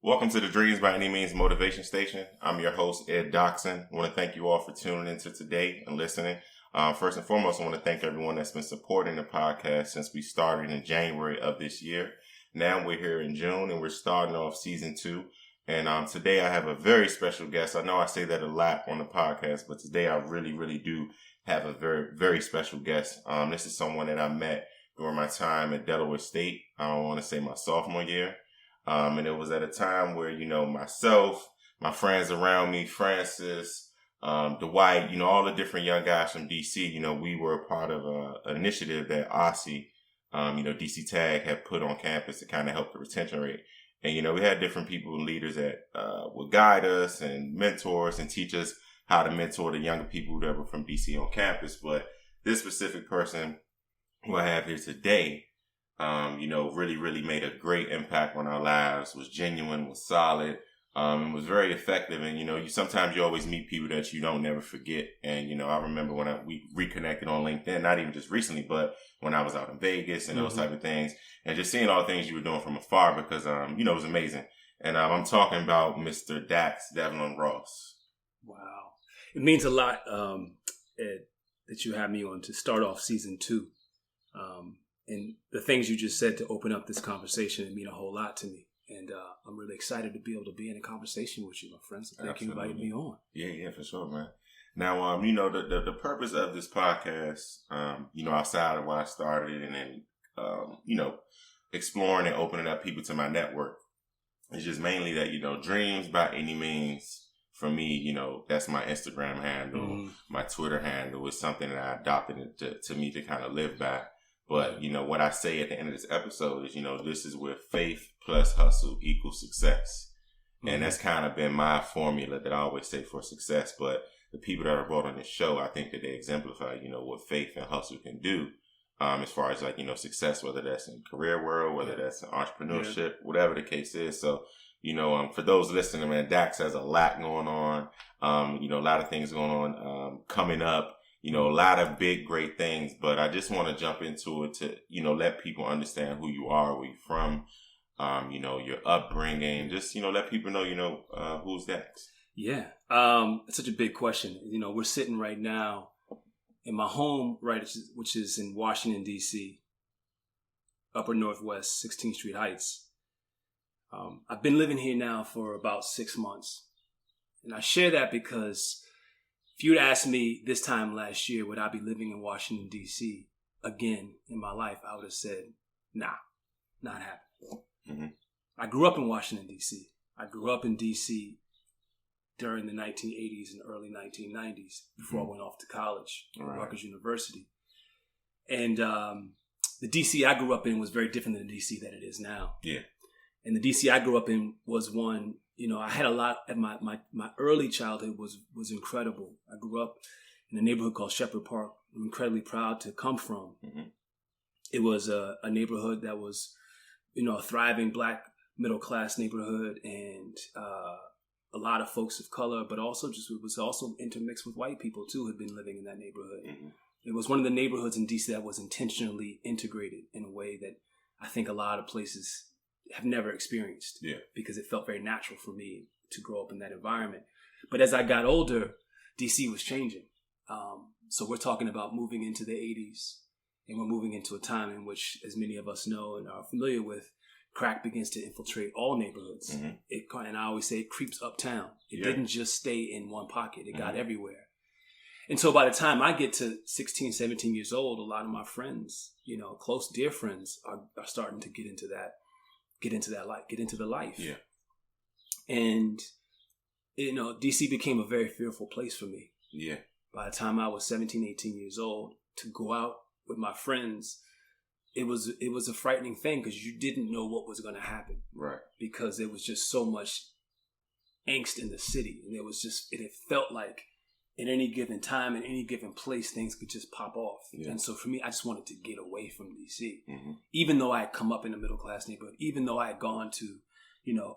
Welcome to the Dreams by Any Means Motivation Station. I'm your host, Ed Doxson. I want to thank you all for tuning into today and listening. First and foremost, I want to thank everyone that's been supporting the podcast since we started in January of this year. Now we're here in June and we're starting off season 2. And today I have a very special guest. I know I say that a lot on the podcast, but today I really do have a very, very special guest. This is someone that I met during my time at Delaware State. I want to say my sophomore year. And it was at a time where, myself, my friends around me, Francis, Dwight, all the different young guys from DC, we were a part of an initiative that OSSI, DC TAG had put on campus to kind of help the retention rate. And, we had different people and leaders that would guide us and mentors and teach us how to mentor the younger people that were from DC on campus. But this specific person who I have here today, really made a great impact on our lives, was genuine, was solid, and was very effective. And, sometimes you always meet people that you don't never forget. And, I remember when we reconnected on LinkedIn, not even just recently, but when I was out in Vegas and those type of things, and just seeing all the things you were doing from afar because, it was amazing. And I'm talking about Mr. Dax-Devlon Ross. Wow. It means a lot, Ed, that you have me on to start off season 2. And the things you just said to open up this conversation mean a whole lot to me. And I'm really excited to be able to be in a conversation with you, my friends. So thank you for inviting me on. Yeah, for sure, man. Now, the purpose of this podcast, outside of why I started and then, exploring and opening up people to my network is just mainly that, dreams by any means for me, that's my Instagram handle, my Twitter handle is something that I adopted to me to kind of live by. But, what I say at the end of this episode is, this is where faith plus hustle equals success. And that's kind of been my formula that I always say for success. But the people that are brought on this show, I think that they exemplify, what faith and hustle can do as far as success, whether that's in career world, whether that's in entrepreneurship, whatever the case is. So, for those listening, man, Dax has a lot going on, a lot of things going on coming up. A lot of big, great things, but I just want to jump into it to, let people understand who you are, where you're from, your upbringing, just, let people know, who's Dax. Yeah. It's such a big question. We're sitting right now in my home, right, which is in Washington, D.C., Upper Northwest, 16th Street Heights. I've been living here now for about 6 months. And I share that because if you'd asked me this time last year, would I be living in Washington, D.C. again in my life, I would have said, nah, not happening. Mm-hmm. I grew up in Washington, D.C. I grew up in D.C. during the 1980s and early 1990s before I went off to college at Rutgers University. And the D.C. I grew up in was very different than the D.C. that it is now. Yeah. And the D.C. I grew up in was one, I had a lot of my early childhood was incredible. I grew up in a neighborhood called Shepherd Park. I'm incredibly proud to come from. Mm-hmm. It was a neighborhood that was, a thriving Black middle class neighborhood and a lot of folks of color, but also it was also intermixed with white people too who had been living in that neighborhood. Mm-hmm. It was one of the neighborhoods in DC that was intentionally integrated in a way that I think a lot of places have never experienced, because it felt very natural for me to grow up in that environment. But as I got older, DC was changing. So we're talking about moving into the 80s, and we're moving into a time in which, as many of us know and are familiar with, crack begins to infiltrate all neighborhoods. Mm-hmm. And I always say it creeps uptown. It didn't just stay in one pocket. It got everywhere. And so by the time I get to 16, 17 years old, a lot of my friends, close, dear friends are starting to get into the life. Yeah. And, DC became a very fearful place for me. Yeah. By the time I was 17, 18 years old, to go out with my friends, it was a frightening thing because you didn't know what was going to happen. Right. Because there was just so much angst in the city. And it felt like at any given time, in any given place, things could just pop off. Yeah. And so for me, I just wanted to get away from DC. Mm-hmm. Even though I had come up in a middle-class neighborhood, even though I had gone to,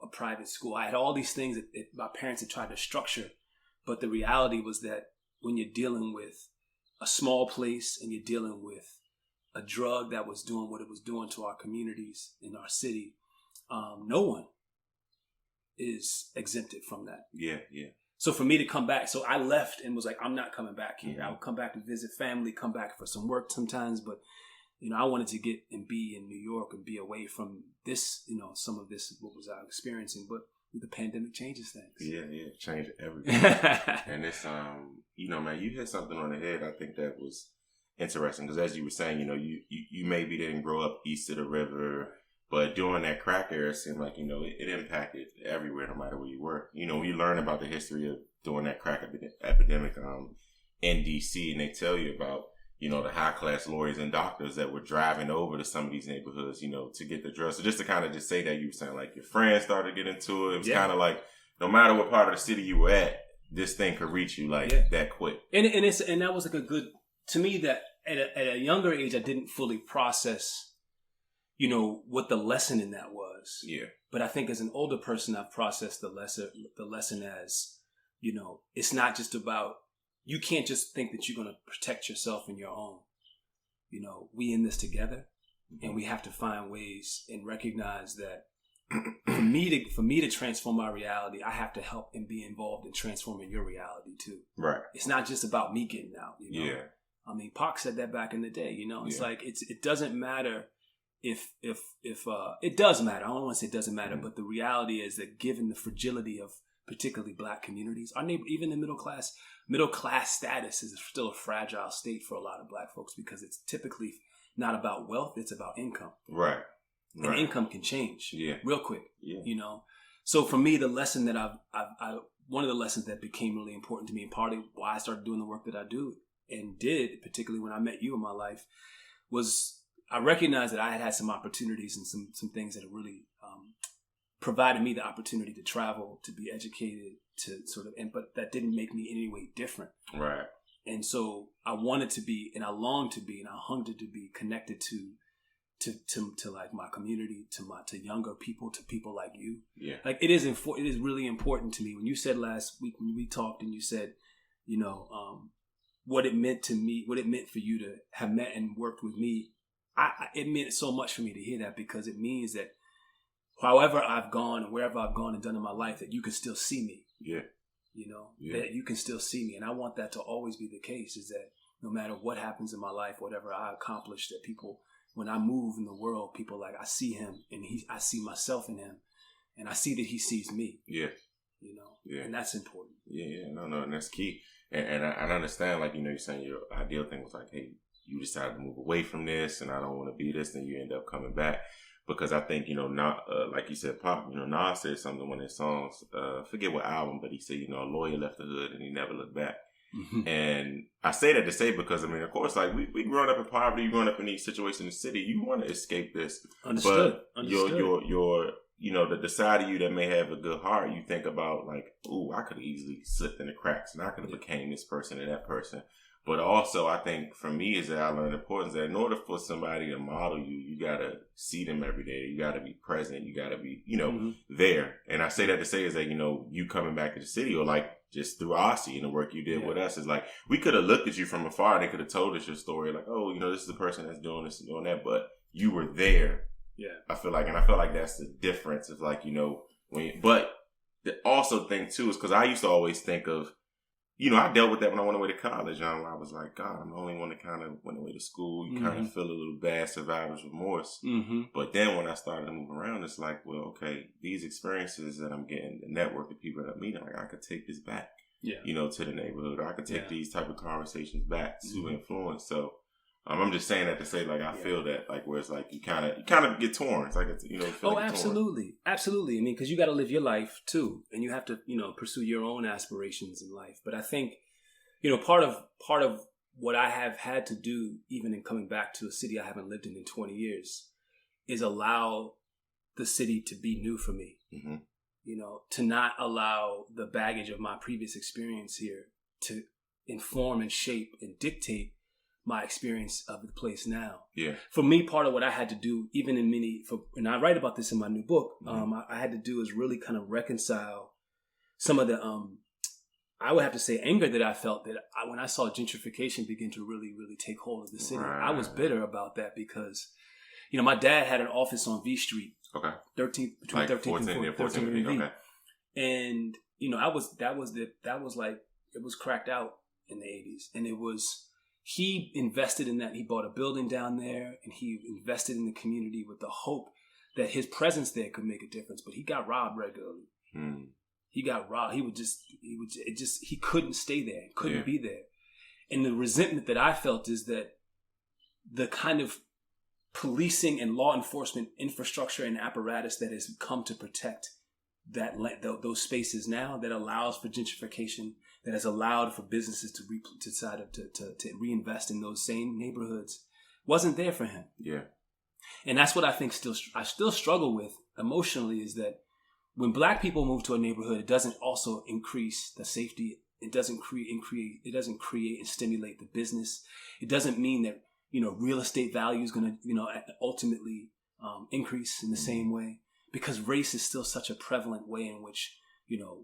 a private school, I had all these things that my parents had tried to structure. But the reality was that when you're dealing with a small place and you're dealing with a drug that was doing what it was doing to our communities in our city, no one is exempted from that. Yeah, yeah. So for me to come back, so I left and was like, I'm not coming back here. I'll come back to visit family, come back for some work sometimes, but I wanted to get and be in New York and be away from this, some of this, what was I experiencing, but the pandemic changes things. Yeah, it changed everything. And it's, man, you hit something on the head. I think that was interesting because as you were saying, you maybe didn't grow up east of the river, but during that crack era, it seemed like, it impacted everywhere, no matter where you were. When you learn about the history of during that crack epidemic in D.C., and they tell you about, the high-class lawyers and doctors that were driving over to some of these neighborhoods, to get the drugs. So just to kind of just say that, you were saying, like, your friends started to get into it. It was kind of like, no matter what part of the city you were at, this thing could reach you, that quick. And that was, like, a good, to me, that at a younger age, I didn't fully process, what the lesson in that was. Yeah. But I think as an older person, I've processed the lesson as, it's not just about, you can't just think that you're going to protect yourself and your own. We in this together, and we have to find ways and recognize that for me to transform my reality, I have to help and be involved in transforming your reality too. Right. It's not just about me getting out. Yeah. I mean, Pac said that back in the day. It's like it doesn't matter if it does matter. I don't want to say it doesn't matter, but the reality is that given the fragility of particularly Black communities, our neighbor, even the middle class status is still a fragile state for a lot of Black folks because it's typically not about wealth; it's about income. Right. And income can change. Real quick. Yeah. So for me, the lesson that one of the lessons that became really important to me, and partly why I started doing the work that I do and did, particularly when I met you in my life, was I recognized that I had some opportunities and some things that have really provided me the opportunity to travel, to be educated, to sort of, but that didn't make me in any way different. Right. And so I wanted to be, and I longed to be, and I hungered to be connected to like my community, to younger people, to people like you. Yeah. Like it is really important to me. When you said last week when we talked, and you said, what it meant to me, what it meant for you to have met and worked with me, it meant so much for me to hear that, because it means that however I've gone and wherever I've gone and done in my life, that you can still see me. Yeah. That you can still see me. And I want that to always be the case, is that no matter what happens in my life, whatever I accomplish, that people, when I move in the world, people like, I see him and I see myself in him, and I see that he sees me. Yeah. Yeah. And that's important. Yeah. No, and that's key. And I understand, like, you're saying your ideal thing was like, hey, you decided to move away from this and I don't want to be this, then you end up coming back. Because I think, like you said, Pop, Nas said something in one of his songs, forget what album, but he said, a lawyer left the hood and he never looked back. Mm-hmm. And I say that to say because, of course, like we growing up in poverty, growing up in these situations in the city, you want to escape this. Understood. But your the side of you that may have a good heart, you think about like, ooh, I could have easily slipped in the cracks and I could have became this person or that person. But also, I think for me is that I learned the importance that in order for somebody to model you, you got to see them every day. You got to be present. You got to be, there. And I say that to say is that, you coming back to the city, or like just through Aussie and the work you did with us, is like, we could have looked at you from afar and they could have told us your story. Like, oh, this is the person that's doing this and doing that. But you were there. Yeah. I feel like that's the difference of like, but the also thing too is because I used to always think of, I dealt with that when I went away to college. Where I was like, God, I'm the only one that kind of went away to school. You kind of feel a little bad survivor's remorse. Mm-hmm. But then when I started to move around, it's like, well, okay, these experiences that I'm getting, the network of people that I'm meeting, like I could take this back, to the neighborhood. Or I could take these type of conversations back to influence. So I'm just saying that to say, like, I feel that, like, where it's like you kind of get torn. It's like, feel like absolutely, absolutely. Because you got to live your life too, and you have to, pursue your own aspirations in life. But I think, part of what I have had to do, even in coming back to a city I haven't lived in 20 years, is allow the city to be new for me. Mm-hmm. To not allow the baggage of my previous experience here to inform and shape and dictate my experience of the place now. Yeah. For me, part of what I had to do, even and I write about this in my new book, I had to do is really kind of reconcile some of the, I would have to say, anger that I felt when I saw gentrification begin to really, really take hold of the city. Right. I was bitter about that because, my dad had an office on V Street. Okay. Between 13th and 14th and V. Okay. And, it was cracked out in the 80s. And he invested in that. He bought a building down there and he invested in the community with the hope that his presence there could make a difference. But he got robbed regularly. He got robbed. He couldn't stay there, couldn't be there. And the resentment that I felt is that the kind of policing and law enforcement infrastructure and apparatus that has come to protect those spaces now, that allows for gentrification, that has allowed for businesses to reinvest in those same neighborhoods, wasn't there for him. Yeah. And that's what I think I still struggle with emotionally, is that when Black people move to a neighborhood, it doesn't also increase the safety. It doesn't create and stimulate the business. It doesn't mean that, real estate value is going to, ultimately increase in the same way, because race is still such a prevalent way in which,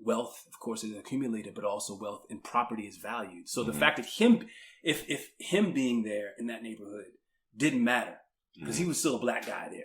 wealth, of course, is accumulated, but also wealth and property is valued. So the fact that if him being there in that neighborhood didn't matter, because he was still a Black guy there.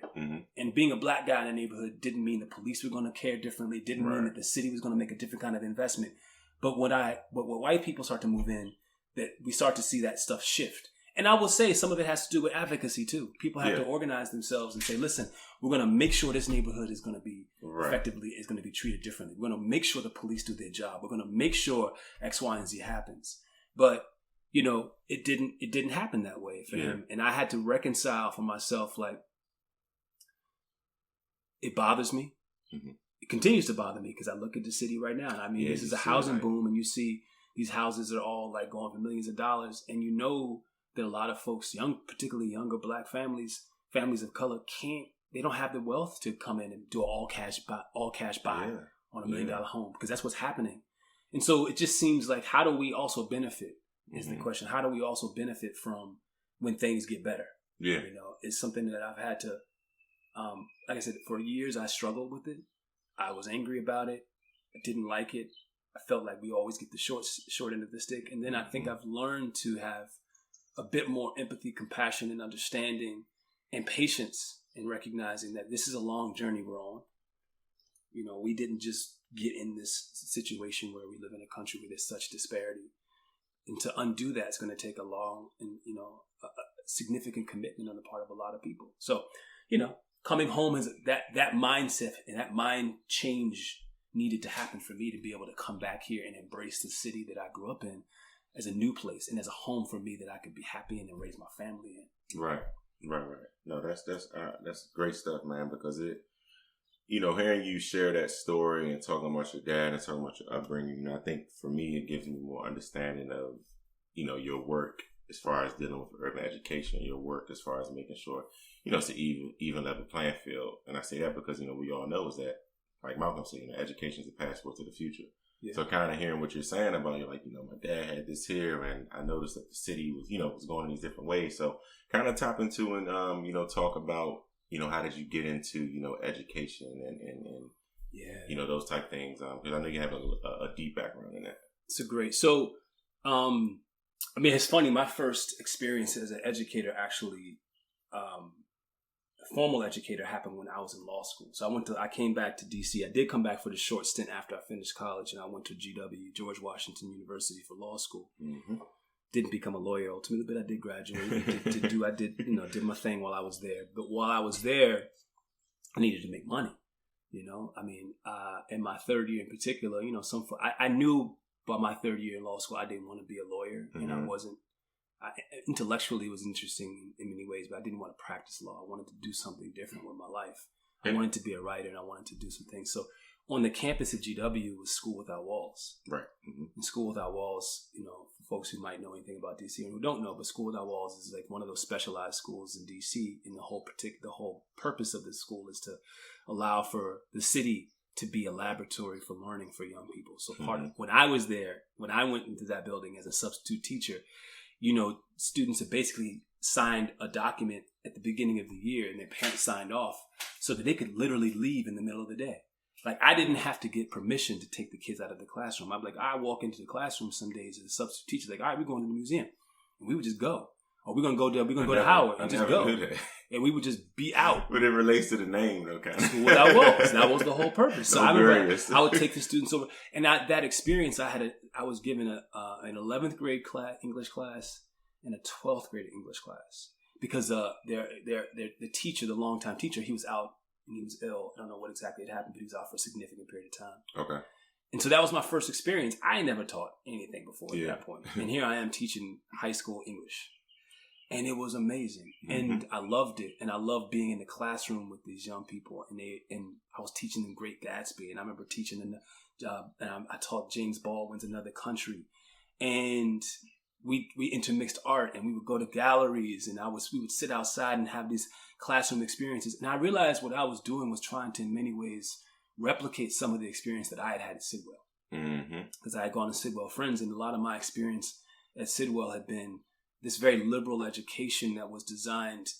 And being a Black guy in a neighborhood didn't mean the police were going to care differently, didn't mean that the city was going to make a different kind of investment. But when white people start to move in, that we start to see that stuff shift. And I will say some of it has to do with advocacy too. People have to organize themselves and say, listen, we're going to make sure this neighborhood is going to be effectively, is going to be treated differently. We're going to make sure the police do their job. We're going to make sure X, Y, and Z happens. But, it didn't happen that way for him. And I had to reconcile for myself, like, it bothers me. It continues to bother me because I look at the city right now. And I mean, this is a housing boom, and you see these houses are all like going for millions of dollars. And that a lot of folks, particularly younger Black families of color, they don't have the wealth to come in and do an all cash buy on $1 million home, because that's what's happening. And so it just seems like, how do we also benefit is the question. How do we also benefit from when things get better? Yeah. It's something that I've had to, like I said, for years I struggled with it. I was angry about it. I didn't like it. I felt like we always get the short end of the stick. And then I think I've learned to have a bit more empathy, compassion, and understanding and patience in recognizing that this is a long journey we're on. We didn't just get in this situation where we live in a country where there's such disparity. And to undo that is going to take a long and, a significant commitment on the part of a lot of people. So, coming home is that mindset and that mind change needed to happen for me to be able to come back here and embrace the city that I grew up in as a new place and as a home for me that I could be happy in and raise my family in. Right. No, that's great stuff, man, because hearing you share that story and talking about your dad and talking about your upbringing, I think for me, it gives me more understanding of, your work as far as dealing with urban education, your work as far as making sure, it's an even level playing field. And I say that because, we all know is that, like Malcolm said, education is the passport to the future. Yeah. So kind of hearing what you're saying about, you're like, my dad had this here, and I noticed that the city was, was going in these different ways. So kind of tap into and, talk about, how did you get into, education and those type things? Because I know you have a deep background in that. It's great. So, it's funny. My first experience as an educator, actually, a formal educator, happened when I was in law school. So I came back to DC. I did come back for the short stint after I finished college, and I went to GW, George Washington University, for law school. Didn't become a lawyer ultimately, but I did graduate. Did my thing while I was there. But while I was there, I needed to make money. In my third year in particular, I knew by my third year in law school I didn't want to be a lawyer, and I wasn't. Intellectually, it was interesting in many ways, but I didn't want to practice law. I wanted to do something different with my life. I wanted to be a writer, and I wanted to do some things. So on the campus of GW was School Without Walls. Right. And School Without Walls, for folks who might know anything about DC and who don't know, but School Without Walls is like one of those specialized schools in DC. And the whole purpose of the school is to allow for the city to be a laboratory for learning for young people. So when I was there, when I went into that building as a substitute teacher, students have basically signed a document at the beginning of the year, and their parents signed off so that they could literally leave in the middle of the day. Like, I didn't have to get permission to take the kids out of the classroom. I'd be like, I walk into the classroom some days as a substitute teacher, like, all right, we're going to the museum. And we would just go. or we're going to go there, we're going to go to Howard and just go. That. And we would just be out. But it relates to the name, though, kind of. Well, that was the whole purpose. So I remember I would take the students over. And that experience, I was given an 11th grade English class and a 12th grade English class. Because the teacher, the longtime teacher, he was out and he was ill. I don't know what exactly had happened, but he was out for a significant period of time. Okay. And so that was my first experience. I never taught anything before at that point. And here I am teaching high school English. And it was amazing. Mm-hmm. And I loved it. And I loved being in the classroom with these young people. And I was teaching them Great Gatsby. And I remember teaching them, I taught James Baldwin's Another Country. And we intermixed art, and we would go to galleries, and we would sit outside and have these classroom experiences. And I realized what I was doing was trying to, in many ways, replicate some of the experience that I had at Sidwell. Because I had gone to Sidwell Friends, and a lot of my experience at Sidwell had been this very liberal education that was designed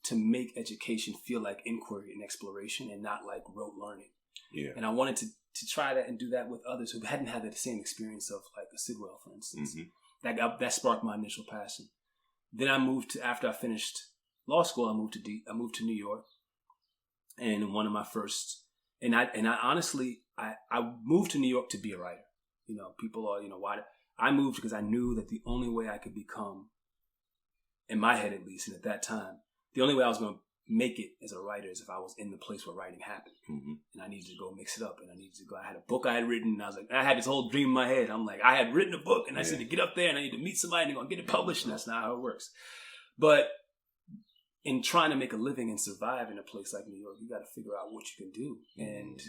to make education feel like inquiry and exploration and not like rote learning. Yeah. And I wanted to try that and do that with others who hadn't had the same experience of like a Sidwell, for instance. Mm-hmm. That sparked my initial passion. Then I moved after I finished law school, I moved to New York. And one of my first, and I honestly, I moved to New York to be a writer. You know, people are, why? I moved because I knew that the only way I could become, in my head at least, and at that time, the only way I was going to make it as a writer is if I was in the place where writing happened. Mm-hmm. And I needed to go mix it up. And I had a book I had written, and I had this whole dream in my head. I'm like, I had written a book, and I said to get up there, and I need to meet somebody, and they're going to get it published. And that's not how it works. But in trying to make a living and survive in a place like New York, you got to figure out what you can do. And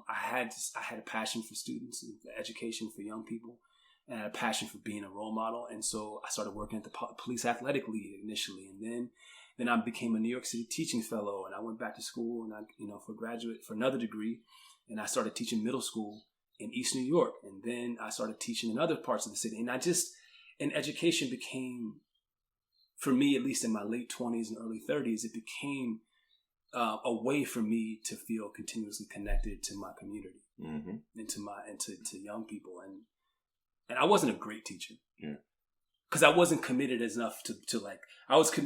I had a passion for students and for education for young people, and I had a passion for being a role model. And so I started working at the Police Athletic League initially, and then I became a New York City teaching fellow, and I went back to school and for another degree, and I started teaching middle school in East New York, and then I started teaching in other parts of the city, and education became, for me, at least in my late 20s and early 30s, it became a way for me to feel continuously connected to my community and to young people, and I wasn't a great teacher. Yeah. Because I wasn't committed enough to like, I was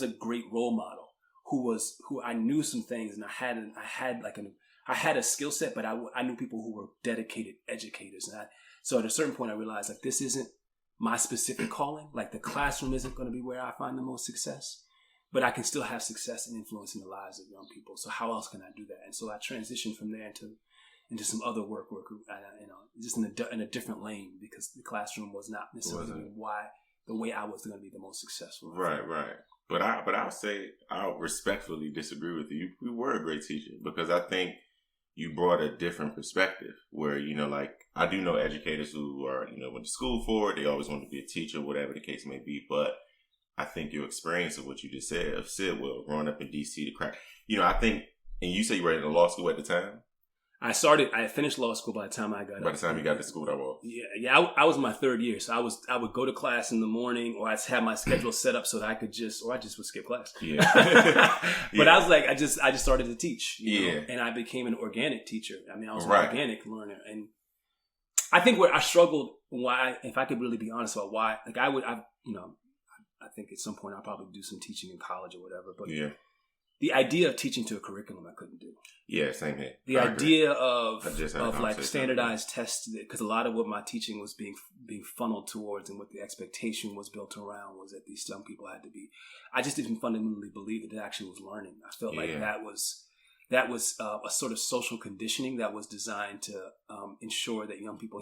a great role model who I knew some things, and I had a skill set, but I knew people who were dedicated educators. And so at a certain point I realized like, this isn't my specific calling. Like the classroom isn't going to be where I find the most success, but I can still have success in influencing the lives of young people. So how else can I do that? And so I transitioned from there into some other work, just in a different lane, because the classroom was not necessarily the way I was going to be the most successful. Right. But I'll say I'll respectfully disagree with you. You were a great teacher, because I think you brought a different perspective where, like I do know educators who are, went to school for it. They always wanted to be a teacher, whatever the case may be. But I think your experience of what you just said of Sidwell, growing up in DC to crack, I think, and you say you were in law school at the time. I finished law school by the time I got. By the time you got to school, that was. Yeah. I was in my third year, so I would go to class in the morning, or I'd have my schedule set up so that I just would skip class. Yeah. But I was like, I just started to teach. You know? And I became an organic teacher. I mean, I was an organic learner, and I think where I struggled, if I could really be honest about why, like I think at some point I'll probably do some teaching in college or whatever, but the idea of teaching to a curriculum I couldn't do. Yeah, same here. The idea of like standardized tests, because a lot of what my teaching was being funneled towards, and what the expectation was built around, was that these young people had to be. I just didn't fundamentally believe that it actually was learning. I felt like that was a sort of social conditioning that was designed to ensure that young people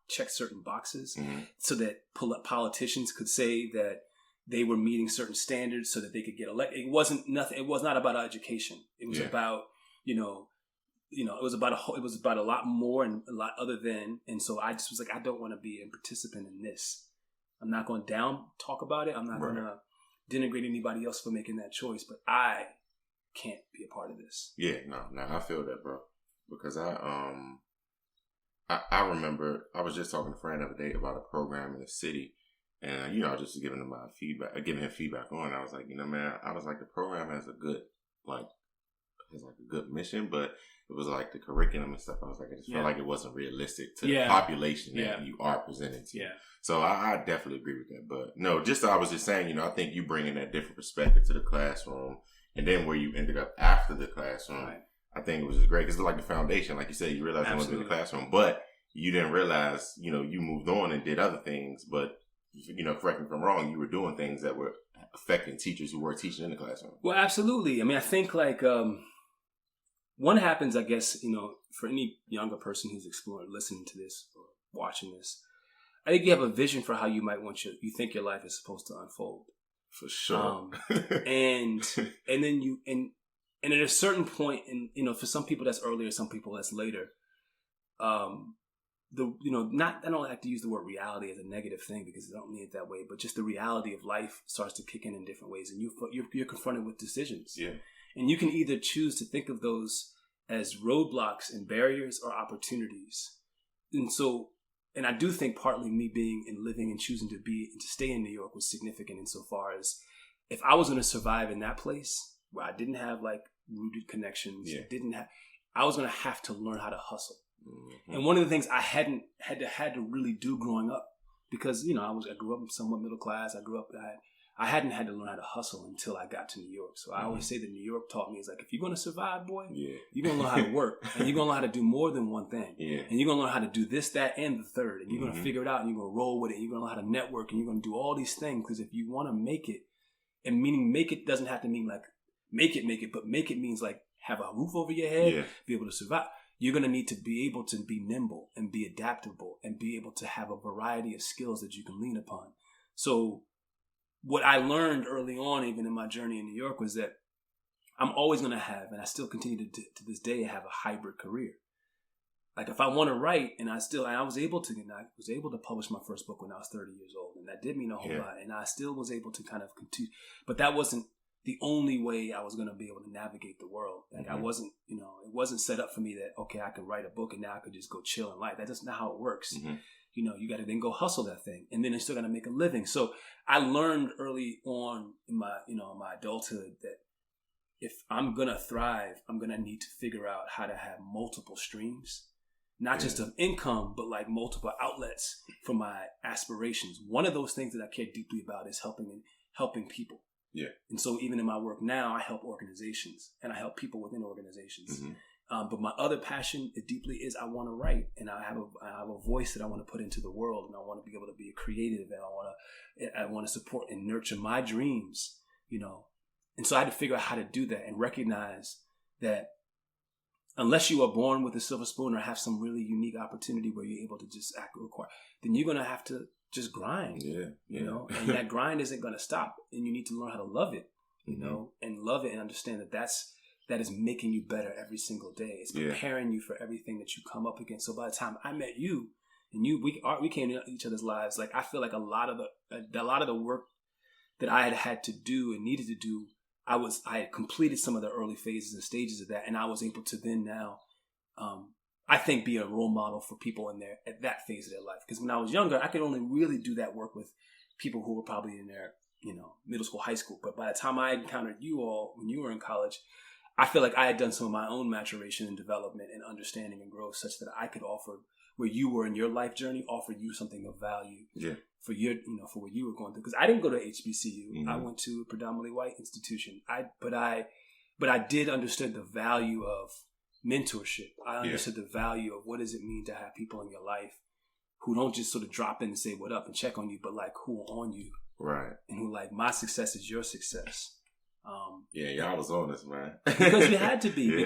check certain boxes, so that politicians could say that they were meeting certain standards so that they could get elected. It was not about education. It was about, it was about a lot more and a lot other than. And so I just was like, I don't want to be a participant in this. I'm not going to talk about it. I'm not going to denigrate anybody else for making that choice, but I can't be a part of this. Yeah, no, I feel that, bro. Because I remember I was just talking to a friend the other day about a program in the city. And, I was just giving him giving him feedback on. I was like, man, I was like, the program has a good, like, has like a good mission, but it was like the curriculum and stuff. I was like, I just felt like it wasn't realistic to the population that you are presenting to. Yeah. So I definitely agree with that. But no, I was just saying, you know, I think you bring in that different perspective to the classroom, and then where you ended up after the classroom, I think it was just great because it's like the foundation. Like you said, you realized you wanted to be in the classroom, but you didn't realize, you know, you moved on and did other things. But, you know, correct me if I'm wrong, you were doing things that were affecting teachers who were teaching in the classroom. Well, absolutely. I mean, I think like one happens, I guess, you know, for any younger person who's exploring, listening to this or watching this, I think you have a vision for how you might want you think your life is supposed to unfold. For sure. And then and at a certain point, and you know, for some people that's earlier, some people that's later. I don't like to use the word reality as a negative thing because I don't mean it that way, but just the reality of life starts to kick in different ways, and you're confronted with decisions. Yeah. And you can either choose to think of those as roadblocks and barriers or opportunities. And I do think partly me being and living and choosing to stay in New York was significant insofar as if I was going to survive in that place where I didn't have like rooted connections, I was going to have to learn how to hustle. Mm-hmm. And one of the things I hadn't had to really do growing up, because, you know, I grew up somewhat middle class. I hadn't had to learn how to hustle until I got to New York. So I always say that New York taught me is like, if you're going to survive, boy, you're going to learn how to work, and you're going to learn how to do more than one thing. Yeah. And you're going to learn how to do this, that, and the third. And you're going to figure it out, and you're going to roll with it. And you're going to learn how to network, and you're going to do all these things. Because if you want to make it, and meaning make it doesn't have to mean like make it, but make it means like have a roof over your head, be able to survive. You're going to need to be able to be nimble and be adaptable and be able to have a variety of skills that you can lean upon. So what I learned early on, even in my journey in New York, was that I'm always going to have, and I still continue to this day, have a hybrid career. Like if I want to write, and I was able to publish my first book when I was 30 years old, and that did mean a whole lot. And I still was able to kind of continue, but that wasn't the only way I was going to be able to navigate the world. Like I wasn't, you know, it wasn't set up for me that, okay, I could write a book and now I could just go chill in life. That's just not how it works. Mm-hmm. You know, you got to then go hustle that thing, and then you're still got to make a living. So I learned early on in my adulthood that if I'm going to thrive, I'm going to need to figure out how to have multiple streams, not just of income, but like multiple outlets for my aspirations. One of those things that I care deeply about is helping people. Yeah. And so even in my work now, I help organizations and I help people within organizations. Mm-hmm. But my other passion is I want to write, and I have a voice that I want to put into the world, and I want to be able to be a creative, and I want to support and nurture my dreams, you know. And so I had to figure out how to do that and recognize that unless you are born with a silver spoon or have some really unique opportunity where you're able to just then you're going to have to just grind, you know, and that grind isn't going to stop, and you need to learn how to love it, you know, and love it and understand that is making you better every single day. It's preparing you for everything that you come up against. So by the time I met you and we came into each other's lives, like I feel like a lot of the work that I had to do and needed to do, I had completed some of the early phases and stages of that, and I was able to then now, I think, be a role model for people in there at that phase of their life. Because when I was younger, I could only really do that work with people who were probably in their, you know, middle school, high school. But by the time I encountered you all when you were in college, I feel like I had done some of my own maturation and development and understanding and growth such that I could offer, where you were in your life journey, offer you something of value for your, you know, for what you were going through. Because I didn't go to HBCU. Mm-hmm. I went to a predominantly white institution. But I did understand the value of mentorship. I understood the value of what does it mean to have people in your life who don't just sort of drop in and say what up and check on you, but like who are on you. Right. And who like, my success is your success. Y'all was on this, man. Because you had to be,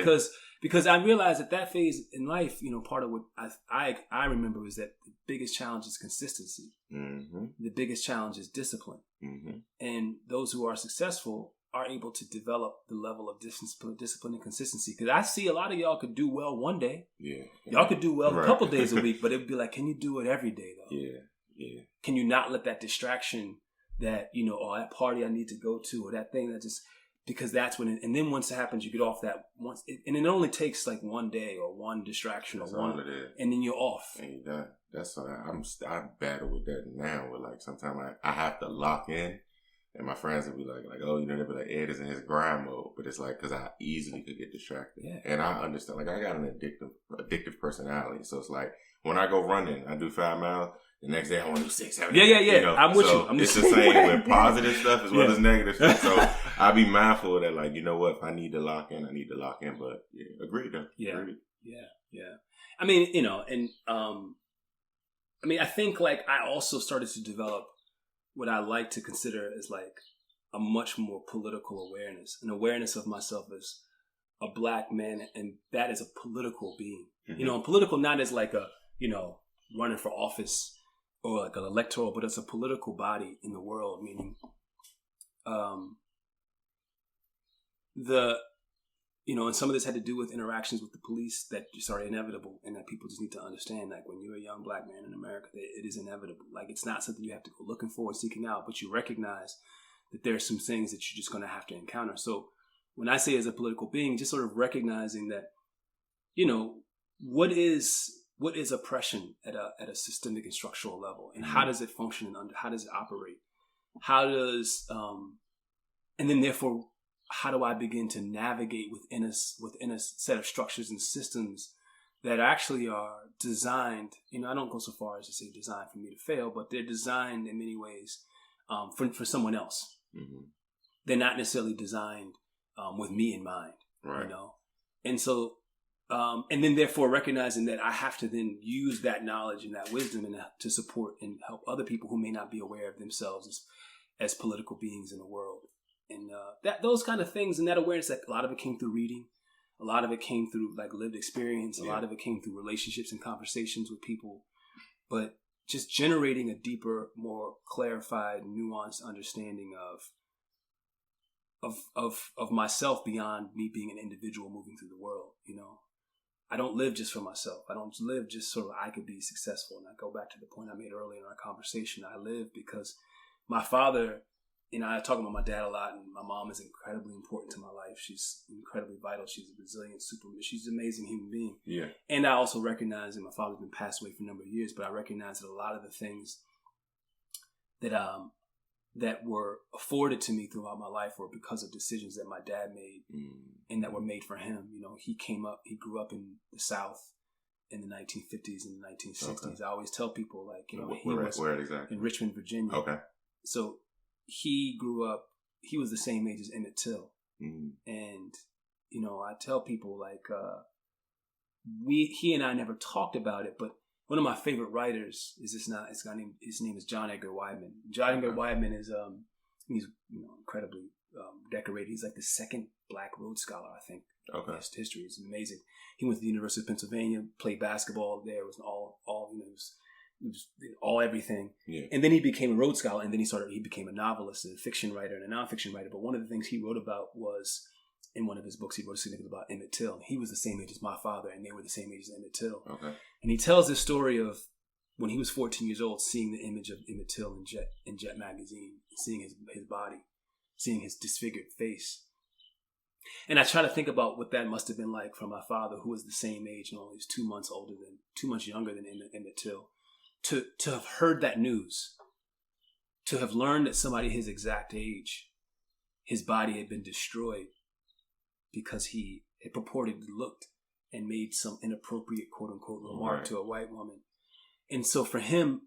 because I realized at that phase in life, you know, part of what I remember was that the biggest challenge is consistency. Mm-hmm. The biggest challenge is discipline. Mm-hmm. And those who are successful are able to develop the level of discipline and consistency. Because I see a lot of y'all could do well one day. Yeah. Y'all could do well a couple days a week, but it would be like, can you do it every day though? Yeah. Can you not let that distraction that, you know, or that party I need to go to, or that thing that just, because that's when, and then once it happens, you get off that once, and it only takes like one day or one distraction that's or one, and then you're off. And that's why I battle with that now. Where like sometimes I have to lock in And my friends would be like, oh, you know, they'd be like, Ed is in his grind mode. But it's like, because I easily could get distracted. Yeah. And I understand, like, I got an addictive personality. So it's like, when I go running, I do 5 miles. The next day I want to do 6, 7. Yeah. You know? I'm with you. It's the same with positive stuff as well as negative stuff. So I be mindful of that, like, you know what? If I need to lock in, I need to lock in. But yeah, agreed though. Yeah. Agreed. Yeah. I mean, you know, and I think like I also started to develop what I like to consider as like a much more political awareness, an awareness of myself as a black man, and that is a political being. Mm-hmm. You know, and political not as like a, you know, running for office or like an electoral, but it's a political body in the world, meaning you know, and some of this had to do with interactions with the police that just are inevitable, and that people just need to understand, like, when you're a young black man in America, it is inevitable. Like, it's not something you have to go looking for or seeking out, but you recognize that there's some things that you're just going to have to encounter. So when I say as a political being, just sort of recognizing that, you know, what is oppression at a systemic and structural level, and how does it function, and how does it operate? How does, and then therefore, how do I begin to navigate within a set of structures and systems that actually are designed, you know, I don't go so far as to say designed for me to fail, but they're designed in many ways for someone else. Mm-hmm. They're not necessarily designed with me in mind, right. You know? And so, and then therefore recognizing that I have to then use that knowledge and that wisdom and to support and help other people who may not be aware of themselves as political beings in the world. And those kind of things and that awareness, that a lot of it came through reading, a lot of it came through like lived experience, a lot of it came through relationships and conversations with people, but just generating a deeper, more clarified, nuanced understanding of myself beyond me being an individual moving through the world. You know, I don't live just for myself. I don't live just so I could be successful. And I go back to the point I made earlier in our conversation. I live because my father. You know, I talk about my dad a lot, and my mom is incredibly important to my life. She's incredibly vital. She's a resilient she's an amazing human being. Yeah. And I also recognize that my father's been passed away for a number of years, but I recognize that a lot of the things that were afforded to me throughout my life were because of decisions that my dad made and that were made for him. You know, he grew up in the South in the 1950s and the 1960s. Okay. I always tell people, like, you know, where exactly? In Richmond, Virginia. Okay. So he grew up, he was the same age as Emmett Till. And, you know, I tell people, like, he and I never talked about it, but one of my favorite writers is his name is John Edgar Wideman. John Edgar Wideman is, he's, you know, incredibly decorated. He's like the second Black Rhodes Scholar, I think. Okay. His history is amazing. He went to the University of Pennsylvania, played basketball there. It was all you know, it was all everything. Yeah. And then he became a Rhodes Scholar, and then he became a novelist, a fiction writer, and a nonfiction writer. But one of the things he wrote about was, in one of his books, he wrote significantly about Emmett Till. He was the same age as my father, and they were the same age as Emmett Till. Okay. And he tells this story of when he was 14 years old, seeing the image of Emmett Till in Jet magazine, seeing his body, seeing his disfigured face. And I try to think about what that must have been like for my father, who was the same age and only 2 months younger than Emmett Till. To have heard that news, to have learned that somebody his exact age, his body had been destroyed because he had purportedly looked and made some inappropriate quote unquote remark to a white woman. And so for him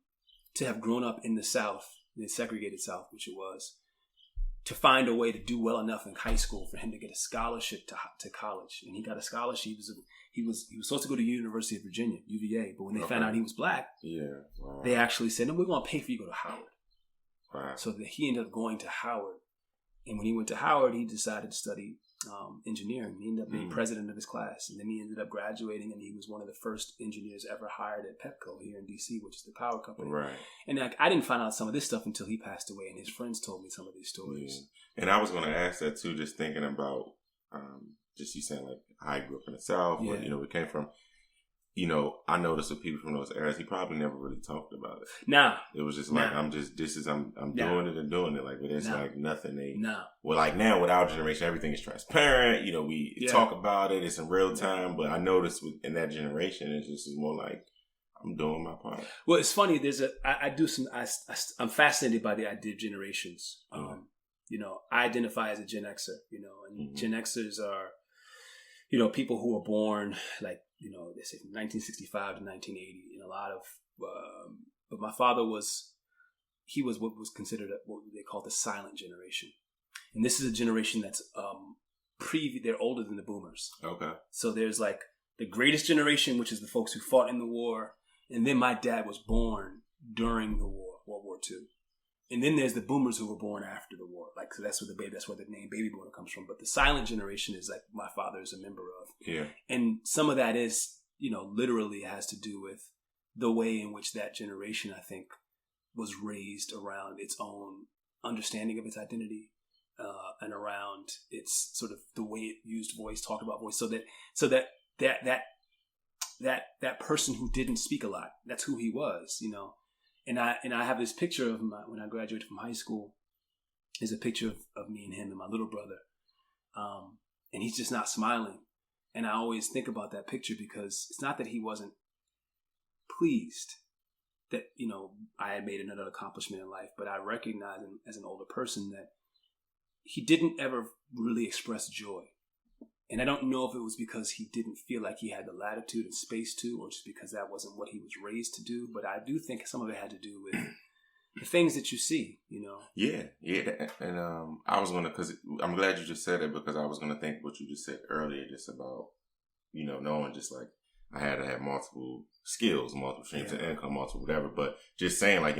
to have grown up in the South, the segregated South, which it was, to find a way to do well enough in high school for him to get a scholarship to college, and he got a scholarship. He was supposed to go to University of Virginia, UVA, but when they found out he was Black, they actually said, "No, we're going to pay for you to go to Howard." Right. So he ended up going to Howard, and when he went to Howard, he decided to study engineering. He ended up being president of his class, and then he ended up graduating, and he was one of the first engineers ever hired at Pepco here in DC, which is the power company. Right. And I didn't find out some of this stuff until he passed away, and his friends told me some of these stories. Yeah. And I was going to ask that too, just thinking about just you saying like I grew up in the South, where, you know, we came from. You know, I noticed with people from those eras, he probably never really talked about it. Nah. It was just like, I'm doing it and doing it. Like, but it's like nothing well, like now with our generation, everything is transparent. You know, we talk about it. It's in real time. But I noticed in that generation, it's just more like, I'm doing my part. Well, it's funny. I'm fascinated by the idea of generations. I identify as a Gen Xer, and Mm-hmm. Gen Xers are, people who were born like, they say from 1965 to 1980, and a lot of, but my father was what was considered what they call the silent generation. And this is a generation that's, they're older than the boomers. Okay. So there's like the greatest generation, which is the folks who fought in the war. And then my dad was born during the war, World War II. And then there's the boomers who were born after the war. Like, so that's where the name baby boomer comes from. But the silent generation is like my father is a member of. Yeah. And some of that is, literally has to do with the way in which that generation, I think, was raised around its own understanding of its identity, and around its sort of the way it used voice, talked about voice, so that person who didn't speak a lot, that's who he was, And I have this picture of him when I graduated from high school. Is a picture of me and him and my little brother, and he's just not smiling. And I always think about that picture because it's not that he wasn't pleased that I had made another accomplishment in life, but I recognize him as an older person that he didn't ever really express joy. And I don't know if it was because he didn't feel like he had the latitude and space to, or just because that wasn't what he was raised to do. But I do think some of it had to do with the things that you see, Yeah. And I was going to, because I'm glad you just said it, because I was going to think what you just said earlier, just about, knowing just like I had to have multiple skills, multiple streams of income, multiple whatever. But just saying, like,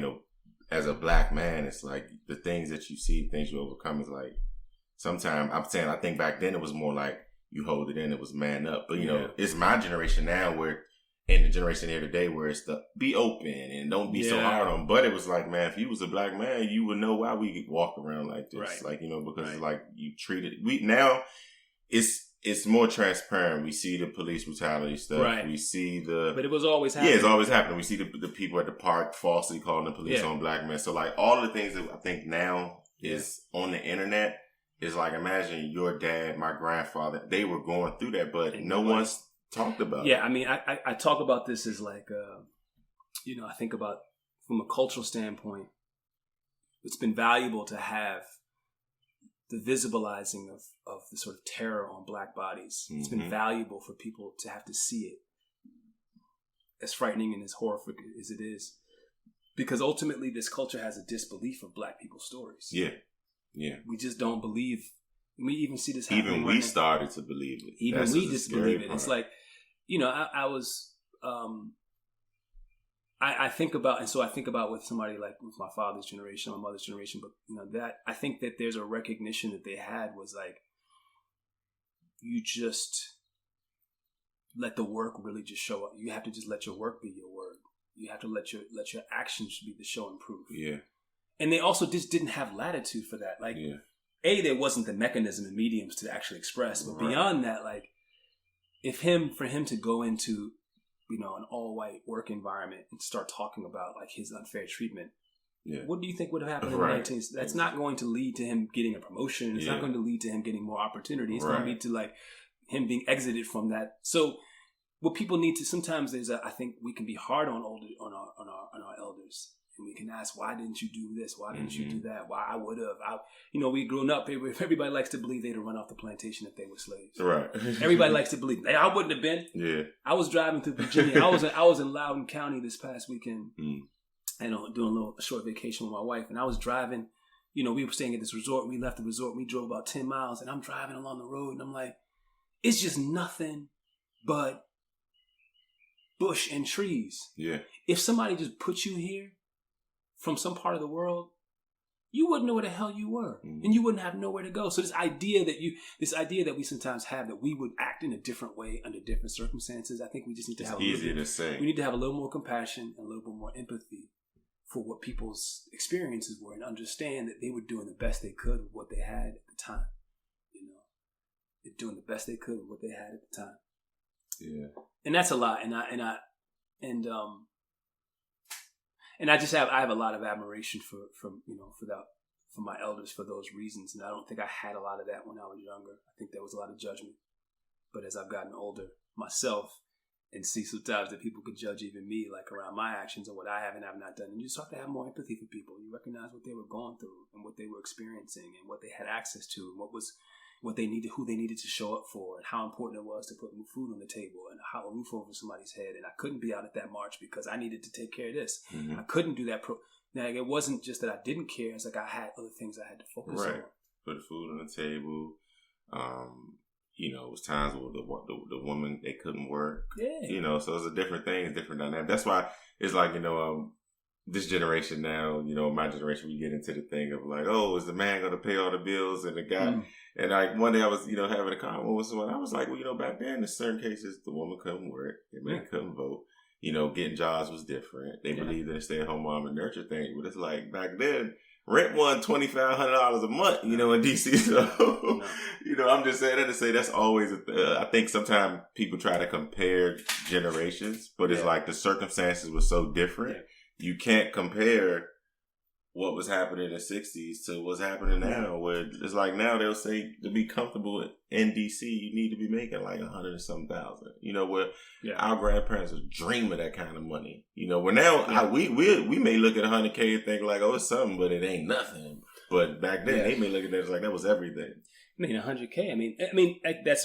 as a Black man, it's like the things that you see, things you overcome is like, sometimes I'm saying, I think back then it was more like you hold it in, it was man up. But, it's my generation now where, in the generation here today, where it's the be open and don't be so hard on. But it was like, man, if you was a Black man, you would know why we could walk around like this. Right. Like, because it's like you treated, now it's more transparent. We see the police brutality stuff. Right. We see but it was always happening. Yeah, it's always happening. We see the people at the park falsely calling the police on Black men. So like all the things that I think now is on the internet is like, imagine your dad, my grandfather, they were going through that, but no one's talked about it. Yeah, I mean, I talk about this as like, I think about from a cultural standpoint, it's been valuable to have the visibilizing of the sort of terror on Black bodies. It's been valuable for people to have to see it, as frightening and as horrific as it is, because ultimately this culture has a disbelief of Black people's stories. Yeah. We just don't believe. We even see this happening. Even we started to believe it. Even we disbelieve it. It's like, I was, I think about, and so I think about with somebody like with my father's generation, my mother's generation, but that I think that there's a recognition that they had was like, you just let the work really just show up. You have to just let your work be your word. You have to let your actions be the show and proof. Yeah. And they also just didn't have latitude for that. Like, there wasn't the mechanism and mediums to actually express, but beyond that, like, for him to go into, an all-white work environment and start talking about like his unfair treatment, what do you think would have happened in the 19th? That's not going to lead to him getting a promotion. It's not going to lead to him getting more opportunity. It's going to lead to like him being exited from that. So what people need to, sometimes I think we can be hard on our elders. And we can ask, why didn't you do this? Why didn't you do that? Why I would have. We grown up. Everybody likes to believe they'd have run off the plantation if they were slaves. Right. Everybody likes to believe. I wouldn't have been. Yeah. I was driving through Virginia. I was in Loudoun County this past weekend. Doing a short vacation with my wife, and I was driving. We were staying at this resort. We left the resort. We drove about 10 miles, and I'm driving along the road, and I'm like, it's just nothing but bush and trees. Yeah. If somebody just put you here from some part of the world, you wouldn't know where the hell you were, and you wouldn't have nowhere to go. So this idea that we sometimes have that we would act in a different way under different circumstances, I think we just need to have we need to have a little more compassion and a little bit more empathy for what people's experiences were, and understand that they were doing the best they could with what they had at the time. They're doing the best they could with what they had at the time. Yeah, and that's a lot. And I have a lot of admiration for my elders for those reasons. And I don't think I had a lot of that when I was younger. I think there was a lot of judgment. But as I've gotten older myself, and see sometimes that people could judge even me, like around my actions or what I have and have not done. And you start to have more empathy for people. You recognize what they were going through and what they were experiencing and what they had access to and what they needed, who they needed to show up for, and how important it was to put food on the table and how a roof over somebody's head. And I couldn't be out at that march because I needed to take care of this. I couldn't do that. Now, it wasn't just that I didn't care. It's like I had other things I had to focus on. Put food on the table. It was times where the woman, they couldn't work. Yeah. So it's a different thing, different dynamic. That's why it's like, this generation now, my generation, we get into the thing of like, oh, is the man going to pay all the bills and the guy? And like one day I was, having a convo with someone. I was like, well, back then in certain cases, the woman couldn't work. The man couldn't vote. Getting jobs was different. They believed in a stay-at-home mom and nurture thing. But it's like back then, rent won $2,500 a month, in DC. So, I'm just saying that to say that's always, I think sometimes people try to compare generations, but it's like the circumstances were so different. You can't compare what was happening in the 60s to what's happening now, where it's like now they'll say to be comfortable in DC, you need to be making like 100 and some thousand, where our grandparents was dreaming of that kind of money, where now we may look at 100K and think like, oh, it's something, but it ain't nothing. But back then they may look at that as like that was everything. 100K.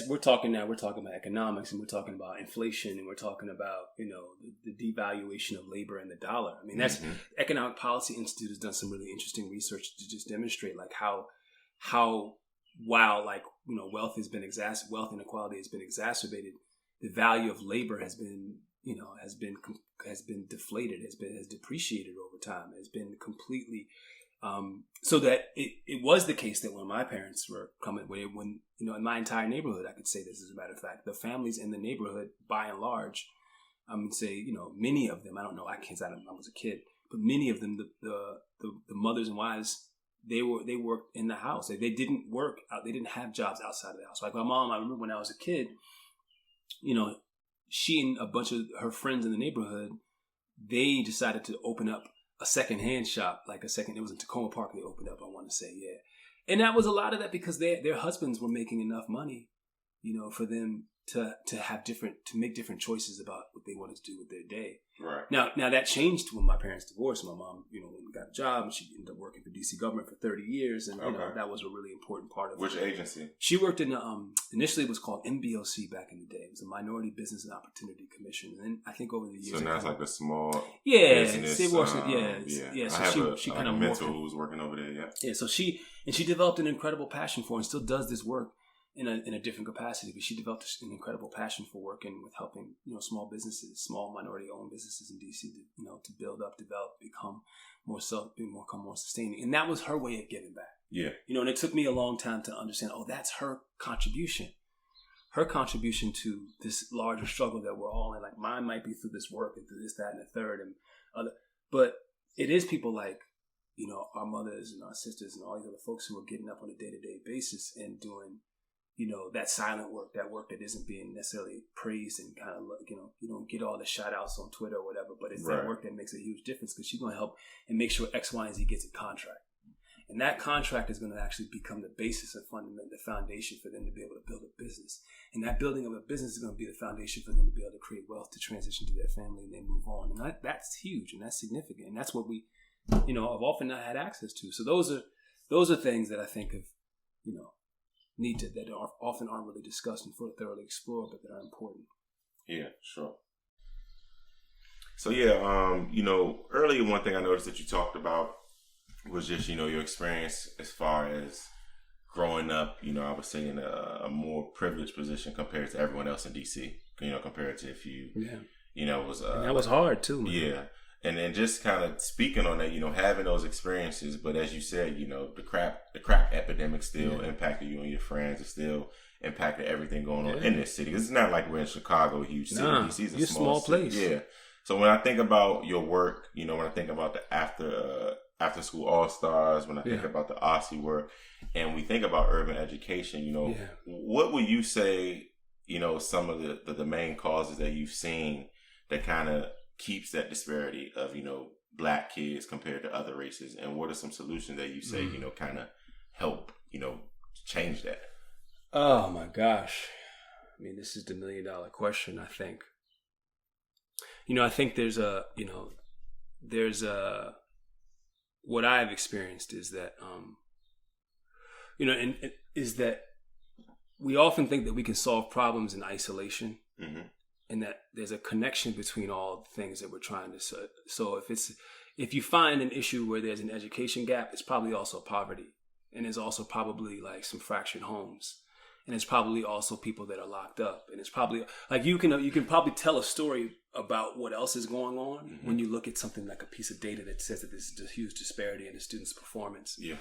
We're talking about economics, and we're talking about inflation, and we're talking about, the devaluation of labor and the dollar. That's Economic Policy Institute has done some really interesting research to just demonstrate like how while like, wealth inequality has been exacerbated, the value of labor has been deflated, has depreciated over time, has been completely. So that it was the case that when my parents were coming, when in my entire neighborhood, I could say this as a matter of fact, the families in the neighborhood, by and large, many of them, I don't know, I was a kid, but many of them, the mothers and wives, they worked in the house. They didn't work out. They didn't have jobs outside of the house. Like my mom, I remember when I was a kid, she and a bunch of her friends in the neighborhood, they decided to open up a secondhand shop, it was in Tacoma Park. They opened up, I want to say, and that was a lot of that because their husbands were making enough money, for them to make different choices about what they wanted to do with their day. Right. Now that changed when my parents divorced. My mom, got a job and she ended up working for DC government for 30 years. And that was a really important part of it. Which agency? She worked in, initially it was called MBOC back in the day. It was a Minority Business and Opportunity Commission. And then I think over the years. So now it's like the small business. It works, yeah. So she kind of mentor who was working over there, Yeah, so she developed an incredible passion for and still does this work in a different capacity, but she developed an incredible passion for working with helping, small businesses, small minority-owned businesses in DC to build up, develop, become more sustaining. And that was her way of giving back. Yeah. And it took me a long time to understand, that's her contribution. Her contribution to this larger struggle that we're all in. Like mine might be through this work and through this, that, and the third and other. But it is people like, our mothers and our sisters and all these other folks who are getting up on a day-to-day basis and doing that silent work, that work that isn't being necessarily praised and kind of, you don't get all the shout outs on Twitter or whatever, but it's that work that makes a huge difference because she's going to help and make sure X, Y, and Z gets a contract. And that contract is going to actually become the basis and fundament, the foundation for them to be able to build a business. And that building of a business is going to be the foundation for them to be able to create wealth to transition to their family and then move on. And that's huge and that's significant. And that's what we, have often not had access to. So those are things that I think of, that often aren't really discussed and fully thoroughly explored, but that are important. Yeah, sure. So earlier one thing I noticed that you talked about was just, your experience as far as growing up, I was saying a more privileged position compared to everyone else in DC, compared to if you, was... and that was hard too, man. Yeah. And then just kind of speaking on that, having those experiences, but as you said, the crack epidemic still impacted you and your friends. It still impacted everything going on in this city. It's not like we're in Chicago, a huge city. DC's a small place. Yeah. So when I think about your work, when I think about the after school all-stars, when I think about the Aussie work, and we think about urban education, what would you say, some of the main causes that you've seen that kind of keeps that disparity of, Black kids compared to other races? And what are some solutions that you say, kind of help, change that? Oh my gosh. This is the $1 million question, I think. I think there's what I've experienced is that, is that we often think that we can solve problems in isolation, and that there's a connection between all the things that we're trying to. So if you find an issue where there's an education gap, it's probably also poverty, and there's also probably like some fractured homes, and it's probably also people that are locked up, and it's probably like you can probably tell a story about what else is going on when you look at something like a piece of data that says that there's a huge disparity in the students' performance. Yeah,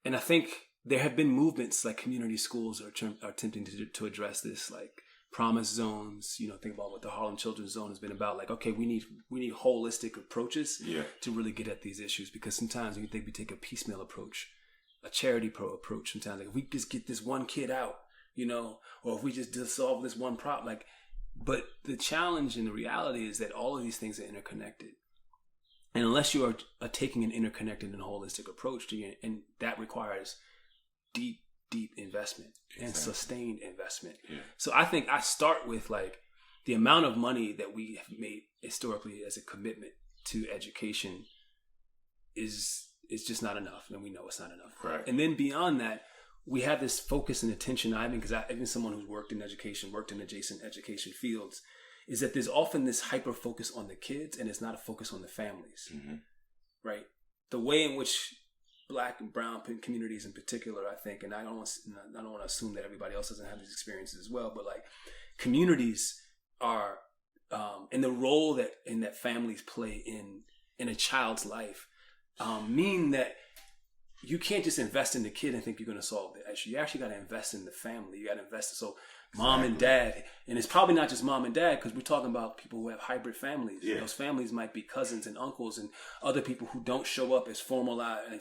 and I think there have been movements like community schools are attempting to address this, like promise zones. Think about what the Harlem Children's Zone has been about. Like, okay, we need holistic approaches to really get at these issues, because sometimes we think we take a piecemeal approach, a charity approach. Sometimes, like, if we just get this one kid out, or if we just solve this one problem, like. But the challenge and the reality is that all of these things are interconnected, and unless you are taking an interconnected and holistic approach to it, and that requires deep investment and sustained investment. Yeah. So I think I start with like the amount of money that we have made historically as a commitment to education is just not enough, and we know it's not enough. Right. And then beyond that, we have this focus and attention. Because I've been someone who's worked in education, worked in adjacent education fields, is that there's often this hyper focus on the kids, and it's not a focus on the families. Right. The way in which Black and brown communities in particular, I think, and I don't want to assume that everybody else doesn't have these experiences as well, but like communities are, and the role that families play in a child's life, mean that you can't just invest in the kid and think you're going to solve the issue. You actually got to invest in the family. You got to invest. So mom and dad, and it's probably not just mom and dad, because we're talking about people who have hybrid families. Yeah. Those families might be cousins and uncles and other people who don't show up as in a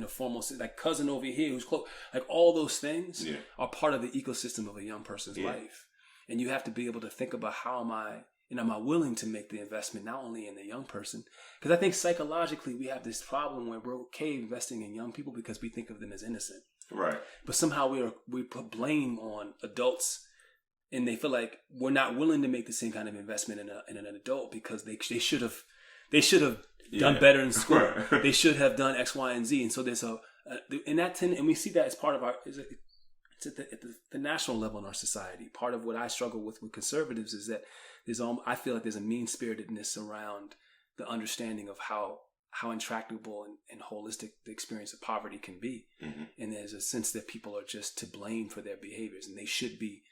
formal, like cousin over here who's close. Like all those things are part of the ecosystem of a young person's life. And you have to be able to think about am I willing to make the investment not only in the young person, because I think psychologically we have this problem where we're okay investing in young people because we think of them as innocent. Right. But somehow we put blame on adults, and they feel like we're not willing to make the same kind of investment in an adult because they should have done better in school. Right. They should have done X, Y, and Z. And so there's and we see that as part of it's at the national level in our society. Part of what I struggle with conservatives is that I feel like there's a mean-spiritedness around the understanding of how intractable and holistic the experience of poverty can be. And there's a sense that people are just to blame for their behaviors, and they should be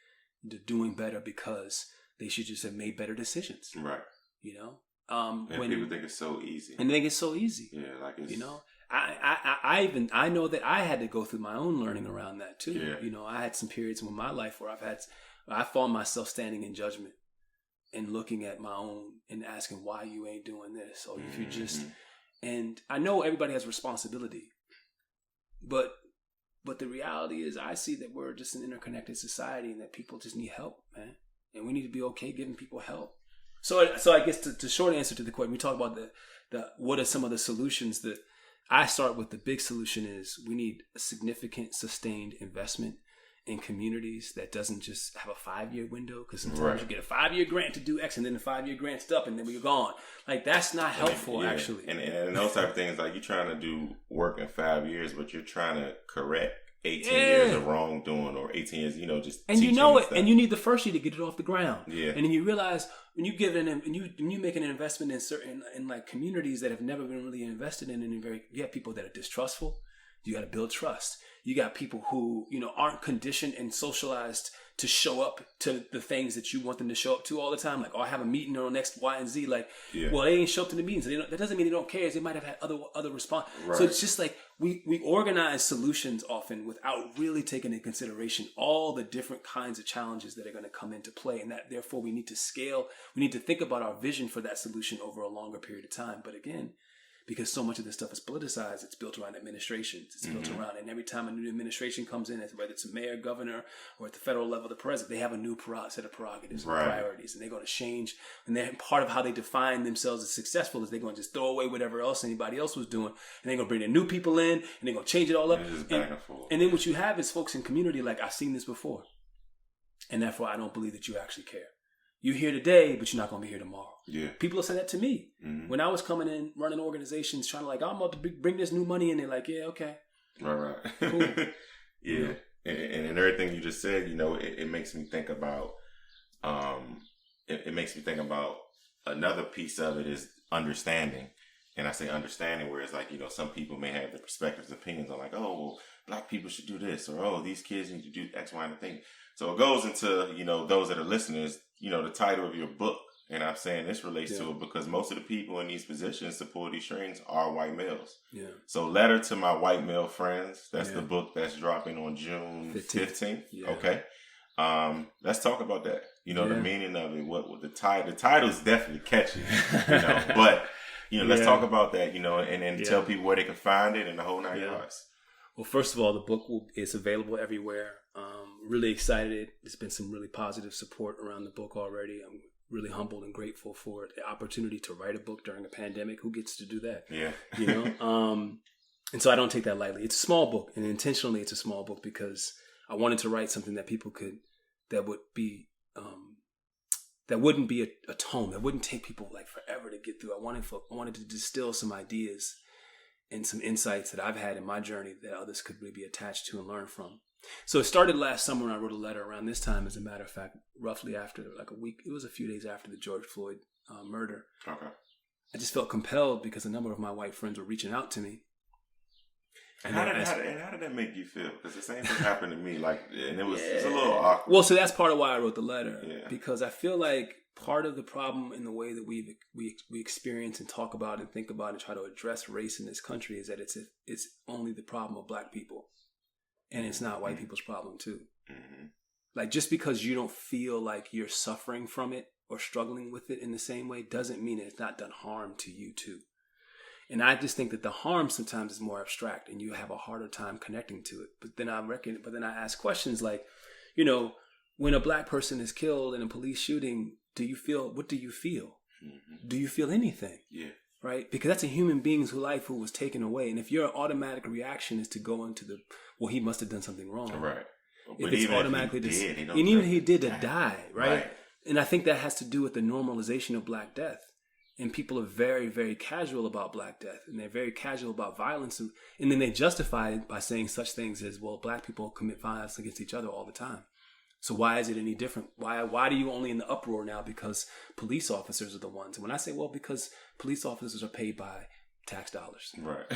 doing better because they should just have made better decisions. Right. And people think it's so easy. And they think it's so easy. Yeah, like it's... I know that I had to go through my own learning around that too. Yeah. I had some periods in my life where I found myself standing in judgment and looking at my own and asking why you ain't doing this, or if you just. And I know everybody has responsibility, but the reality is I see that we're just an interconnected society, and that people just need help, man, and we need to be okay giving people help. So I guess the short answer to the question, we talk about the what are some of the solutions that. I start with the big solution is we need a significant sustained investment in communities that doesn't just have a 5-year window, because sometimes you get a 5-year grant to do X and then the 5-year grant's up and then we're gone. Like that's not helpful actually. And those type of things, like you're trying to do work in 5 years, but you're trying to correct 18 years of wrongdoing, or 18 years, just and and you need the first year to get it off the ground. Yeah. And then you realize when you give in and you make an investment in certain like communities that have never been really invested in, and you have people that are distrustful. You got to build trust. You got people who aren't conditioned and socialized to show up to the things that you want them to show up to all the time. Like, I have a meeting on X, Y, and Z. Like, well, they ain't show up to the meetings. That doesn't mean they don't care. They might have had other response. Right. So it's just like we organize solutions often without really taking into consideration all the different kinds of challenges that are going to come into play, and that therefore we need to scale. We need to think about our vision for that solution over a longer period of time. But again, because so much of this stuff is politicized, it's built around administrations. It's built around, and every time a new administration comes in, whether it's a mayor, governor, or at the federal level, the president, they have a new set of prerogatives and priorities, and they're going to change. And then part of how they define themselves as successful is they're going to just throw away whatever else anybody else was doing, and they're going to bring the new people in, and they're going to change it all up. And then what you have is folks in community like, I've seen this before, and therefore I don't believe that you actually care. You're here today, but you're not going to be here tomorrow. Yeah. People have said that to me. Mm-hmm. When I was coming in, running organizations, trying to like, I'm about to bring this new money in. They're like, yeah, okay. Right. Cool. Yeah. And everything you just said, it makes me think about, it makes me think about another piece of it is understanding. And I say understanding where it's like, some people may have their perspectives, opinions on like, oh, well, Black people should do this, or, oh, these kids need to do X, Y, and thing. So it goes into, those that are listeners, the title of your book. And I'm saying this relates to it because most of the people in these positions to pull these strings are white males. Yeah. So Letter to My White Male Friends. That's the book that's dropping on June 15th. Yeah. Okay. Let's talk about that. The meaning of it. What the title? The title is definitely catchy. But let's talk about that. And then tell people where they can find it and the whole 9 yards. Well, first of all, the book is available everywhere. Really excited. There's been some really positive support around the book already. I'm really humbled and grateful for the opportunity to write a book during a pandemic. Who gets to do that? Yeah. And so I don't take that lightly. It's a small book, and intentionally it's a small book because I wanted to write something that people could, that would be, that wouldn't be a tome, that wouldn't take people like forever to get through. I wanted to distill some ideas and some insights that I've had in my journey that others could really be attached to and learn from. So it started last summer when I wrote a letter around this time, as a matter of fact, roughly after like a week. It was a few days after the George Floyd murder. Okay. I just felt compelled because a number of my white friends were reaching out to me. And how did that make you feel? Because the same thing happened to me. And it was it's a little awkward. Well, so that's part of why I wrote the letter. Yeah. Because I feel like part of the problem in the way that we experience and talk about and think about and try to address race in this country is that it's only the problem of Black people. And it's not white people's problem too. Mm-hmm. Like just because you don't feel like you're suffering from it or struggling with it in the same way doesn't mean that it's not done harm to you too. And I just think that the harm sometimes is more abstract and you have a harder time connecting to it. But then I ask questions like, when a Black person is killed in a police shooting, what do you feel? Mm-hmm. Do you feel anything? Yeah. Right? Because that's a human being's life who was taken away. And if your automatic reaction is to go into he must have done something wrong. Right. If it's automatically even if he did to die, right? And I think that has to do with the normalization of Black death. And people are very, very casual about Black death. And they're very casual about violence. And then they justify it by saying such things as, well, Black people commit violence against each other all the time. So why is it any different? Why do you only in the uproar now because police officers are the ones? And when I say, well, because police officers are paid by tax dollars. Right.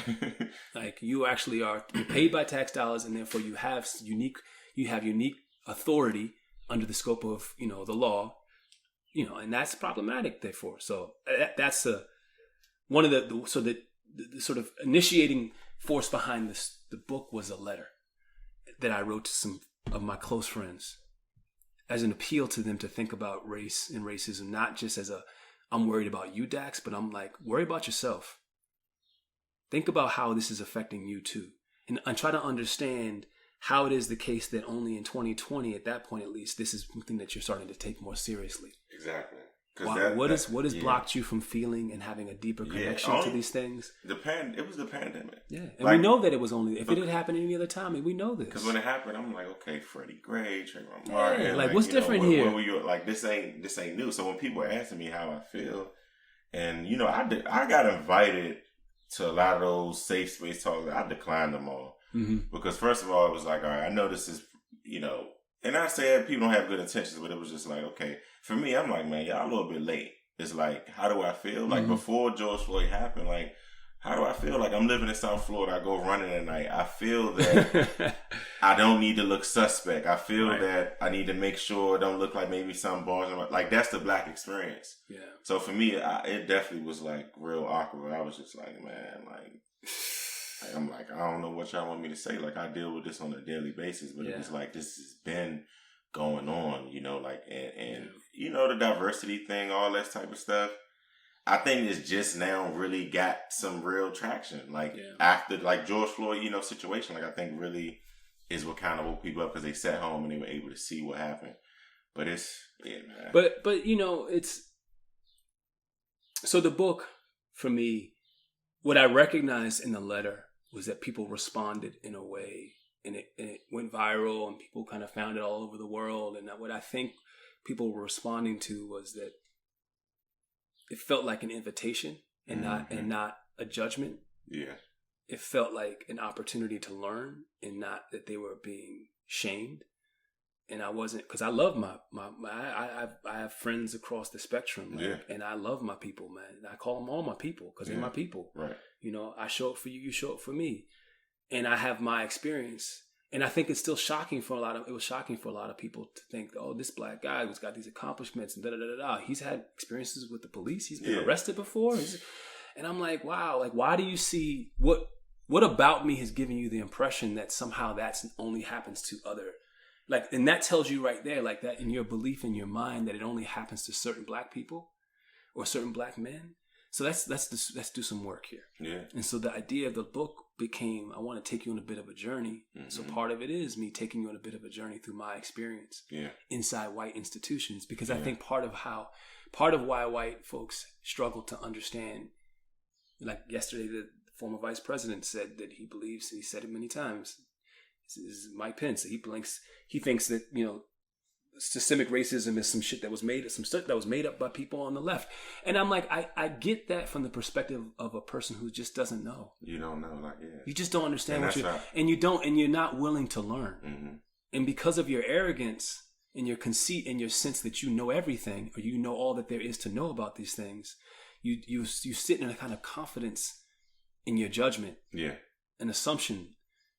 Like you actually you're paid by tax dollars, and therefore you have unique authority under the scope of, the law, and that's problematic therefore. So that's one of the sort of initiating force behind the book was a letter that I wrote to some of my close friends as an appeal to them to think about race and racism, not just as I'm worried about you, Dax, but I'm like, worry about yourself. Think about how this is affecting you too. And try to understand how it is the case that only in 2020, at that point at least, this is something that you're starting to take more seriously. Exactly. What has blocked you from feeling and having a deeper connection to these things? It was the pandemic. Yeah, and we know that it was only if it had happened any other time, we know this. Because when it happened, I'm like, okay, Freddie Gray, Trayvon Martin, like what's different here? When were you like this ain't new? So when people are asking me how I feel, and I got invited to a lot of those safe space talks, I declined them all. Mm-hmm. Because first of all, it was like, all right, I know this is, and I said people don't have good intentions, but it was just like, okay, for me, I'm like, man, y'all a little bit late. It's like, how do I feel? Like before George Floyd happened, like, how do I feel? Like I'm living in South Florida, I go running at night. I feel that I don't need to look suspect. I feel that I need to make sure it don't look like maybe some bars. Like that's the Black experience. Yeah. So for me, it definitely was like real awkward. I was just like, man, I'm like, I don't know what y'all want me to say. Like I deal with this on a daily basis, but it was like, this has been going on, and the diversity thing, all that type of stuff. I think it's just now really got some real traction. After George Floyd, situation, I think really is what kind of woke people up because they sat home and they were able to see what happened. But man. But it's so the book for me, what I recognized in the letter was that people responded in a way and it went viral and people kind of found it all over the world. And what I think people were responding to was that it felt like an invitation and not a judgment. Yeah. It felt like an opportunity to learn and not that they were being shamed. And I wasn't, because I love I have friends across the spectrum, and I love my people, man. And I call them all my people because they're my people. Right. You know, I show up for you, you show up for me. And I have my experience. And I think it's still shocking for it was shocking for a lot of people to think, oh, this black guy who's got these accomplishments and da-da-da-da-da. He's had experiences with the police. He's been arrested before. And I'm like, wow, like, why do you see, what about me has given you the impression that somehow that's only happens to other, like, and that tells you right there, like that in your belief in your mind that it only happens to certain black people or certain black men. So let's do some work here. Yeah. And so the idea of the book became, I want to take you on a bit of a journey. Mm-hmm. So part of it is me taking you on a bit of a journey through my experience inside white institutions, because I think part of why white folks struggle to understand, like yesterday, the former vice president said that he believes, and he said it many times, this is Mike Pence, he thinks that, you know, systemic racism is some shit that was made up by people on the left. And I'm like, I get that from the perspective of a person who just doesn't know. You don't know, like, you just don't understand and you're not willing to learn. Mm-hmm. And because of your arrogance and your conceit and your sense that you know everything, or you know all that there is to know about these things, you sit in a kind of confidence in your judgment. Yeah. An assumption.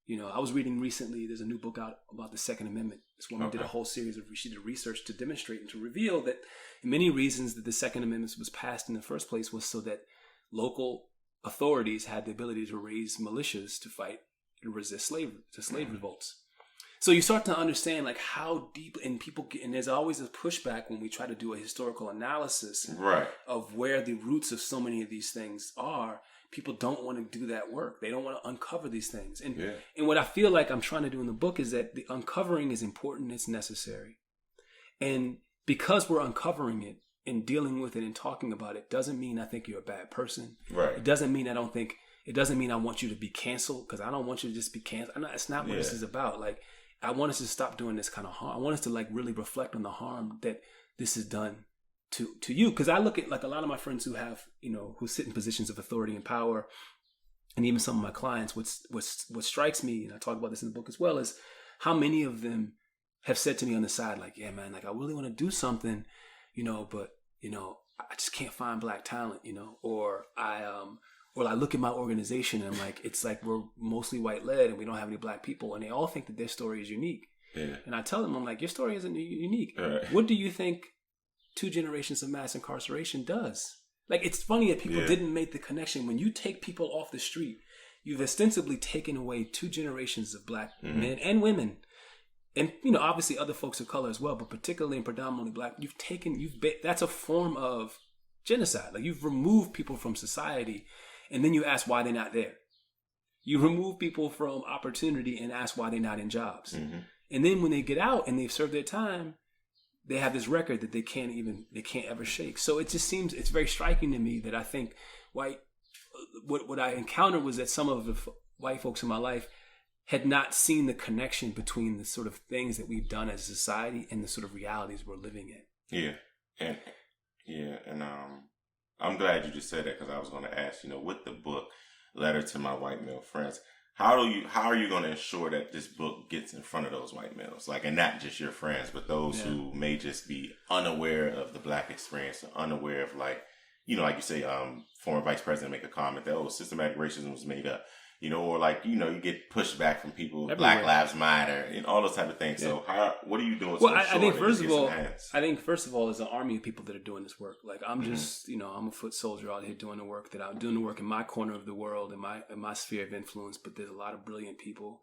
You know, I was reading recently, there's a new book out about the Second Amendment. This woman did a whole series of, she did research to demonstrate and to reveal that many reasons that the Second Amendment was passed in the first place was so that local authorities had the ability to raise militias to fight and resist slave revolts. So you start to understand like how deep, and there's always a pushback when we try to do a historical analysis of where the roots of so many of these things are. People don't want to do that work. They don't want to uncover these things. And what I feel like I'm trying to do in the book is that the uncovering is important. It's necessary. And because we're uncovering it and dealing with it and talking about it, doesn't mean I think you're a bad person. Right. It doesn't mean I want you to be canceled, because I don't want you to just be canceled. It's not what this is about. Like, I want us to stop doing this kind of harm. I want us to like really reflect on the harm that this has done to you. Because I look at like a lot of my friends who have, you know, who sit in positions of authority and power, and even some of my clients, what strikes me, and I talk about this in the book as well, is how many of them have said to me on the side, like, yeah, man, like I really want to do something, you know, but, you know, I just can't find black talent, you know, or I look at my organization and I'm like, it's like we're mostly white led and we don't have any black people, and they all think that their story is unique. Yeah. And I tell them, I'm like, your story isn't unique. Right. What do you think 2 generations of mass incarceration does? Like, it's funny that people didn't make the connection. When you take people off the street, you've ostensibly taken away 2 generations of black men and women, and, you know, obviously other folks of color as well, but particularly and predominantly black. That's a form of genocide. Like, you've removed people from society, and then you ask why they're not there. You remove people from opportunity and ask why they're not in jobs. Mm-hmm. And then when they get out and they've served their time, they have this record that they can't ever shake. So it just seems, it's very striking to me that I think what I encountered was that some of the white folks in my life had not seen the connection between the sort of things that we've done as a society and the sort of realities we're living in. And I'm glad you just said that, because I was going to ask, you know, with the book Letter to My White Male Friends, how are you going to ensure that this book gets in front of those white males, like, and not just your friends, but those who may just be unaware of the black experience, or unaware of, like, you know, like you say, former vice president make a comment that, systematic racism was made up, you know, or like, you know, you get pushback from people, everywhere. Black Lives Matter, and all those type of things. Yeah. So what are you doing? Well, I think first of all, there's an army of people that are doing this work. Like, I'm just, you know, I'm a foot soldier out here doing the work that I'm doing, the work in my corner of the world, in my sphere of influence. But there's a lot of brilliant people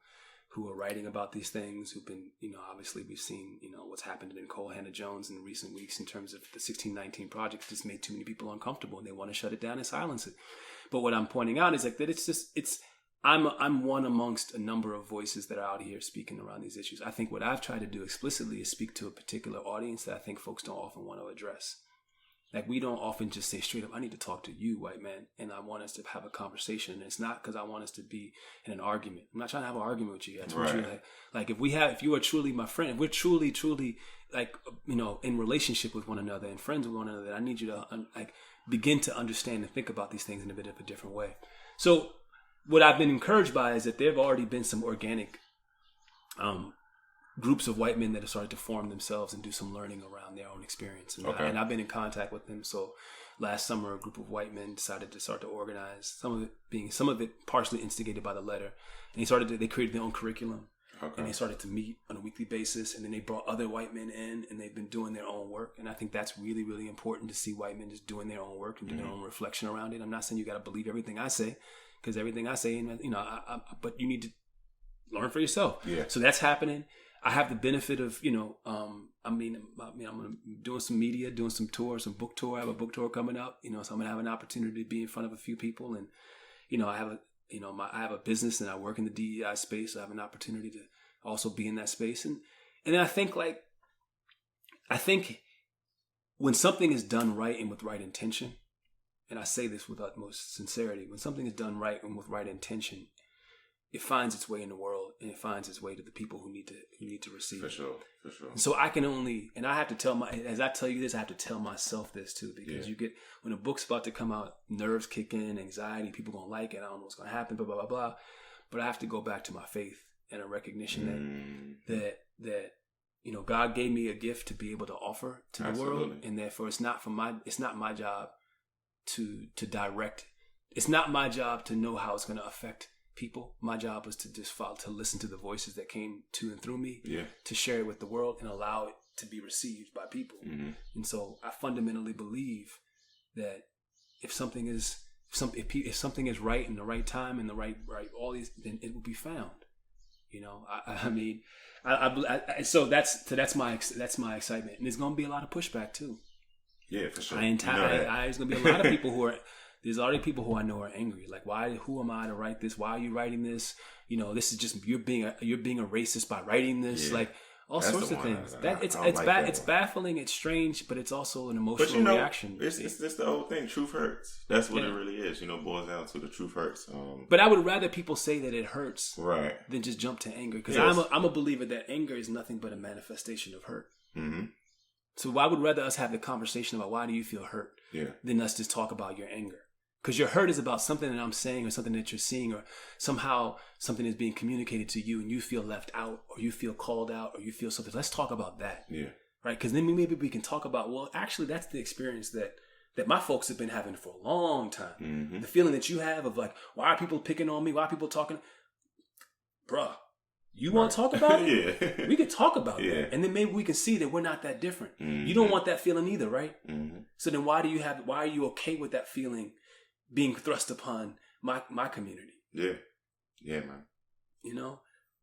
who are writing about these things, who've been, you know, obviously we've seen, you know, what's happened to Nicole Hannah-Jones in recent weeks in terms of the 1619 Project. Just made too many people uncomfortable, and they want to shut it down and silence it. But what I'm pointing out is like that I'm one amongst a number of voices that are out here speaking around these issues. I think what I've tried to do explicitly is speak to a particular audience that I think folks don't often want to address. Like, we don't often just say straight up, I need to talk to you, white man, and I want us to have a conversation. And it's not because I want us to be in an argument. I'm not trying to have an argument with you. I told you, like if you are truly my friend, if we're truly, like, in relationship with one another and friends with one another, I need you to begin to understand and think about these things in a bit of a different way. So what I've been encouraged by is that there have already been some organic groups of white men that have started to form themselves and do some learning around their own experience. And I've been in contact with them. So last summer, a group of white men decided to start to organize, some of it partially instigated by the letter. And they created their own curriculum. And they started to meet on a weekly basis. And then they brought other white men in, and they've been doing their own work. And I think that's really, really important to see white men just doing their own work and doing their own reflection around it. I'm not saying you got to believe everything I say, because everything I say, but you need to learn for yourself. Yeah. So that's happening. I have the benefit of, I'm doing some media, doing some tours, some book tour. I have a book tour coming up, so I'm gonna have an opportunity to be in front of a few people, and I have a business and I work in the DEI space. So I have an opportunity to also be in that space, and then I think when something is done right and with right intention, and I say this with utmost sincerity, when something is done right and with right intention, it finds its way in the world, and it finds its way to the people who need to receive it. For sure. And so I have to tell as I tell you this, I have to tell myself this too, because you get, when a book's about to come out, nerves kick in, anxiety, people gonna like it, I don't know what's gonna happen, blah, blah, blah, blah. But I have to go back to my faith and a recognition that God gave me a gift to be able to offer to the world, and therefore it's not my job to direct. It's not my job to know how it's gonna affect people. My job was to just to listen to the voices that came to and through me, to share it with the world and allow it to be received by people. And so I fundamentally believe that if something is right in the right time and the right all these, then it will be found. So that's my excitement, and there's going to be a lot of pushback too. Yeah, for sure. There's going to be a lot of people who are. There's already people who I know are angry. Like, who am I to write this? Why are you writing this? This is just, you're being a racist by writing this. Like, all sorts of things. It's baffling, it's strange, but it's also an emotional reaction. It's the whole thing. Truth hurts. That's what it really is. Boils down to the truth hurts. But I would rather people say that it hurts than just jump to anger. Because I'm a believer that anger is nothing but a manifestation of hurt. Mm-hmm. So I would rather us have the conversation about why do you feel hurt than us just talk about your anger. Because your hurt is about something that I'm saying or something that you're seeing, or somehow something is being communicated to you and you feel left out, or you feel called out, or you feel something. Let's talk about that. Yeah. Right? Because then maybe we can talk about, well, actually, that's the experience that my folks have been having for a long time. Mm-hmm. The feeling that you have of like, why are people picking on me? Why are people talking? Bruh, you want to talk about it? Yeah. We could talk about that. And then maybe we can see that we're not that different. Mm-hmm. You don't want that feeling either, right? Mm-hmm. So then why are you okay with that feeling being thrust upon my community? Yeah, man.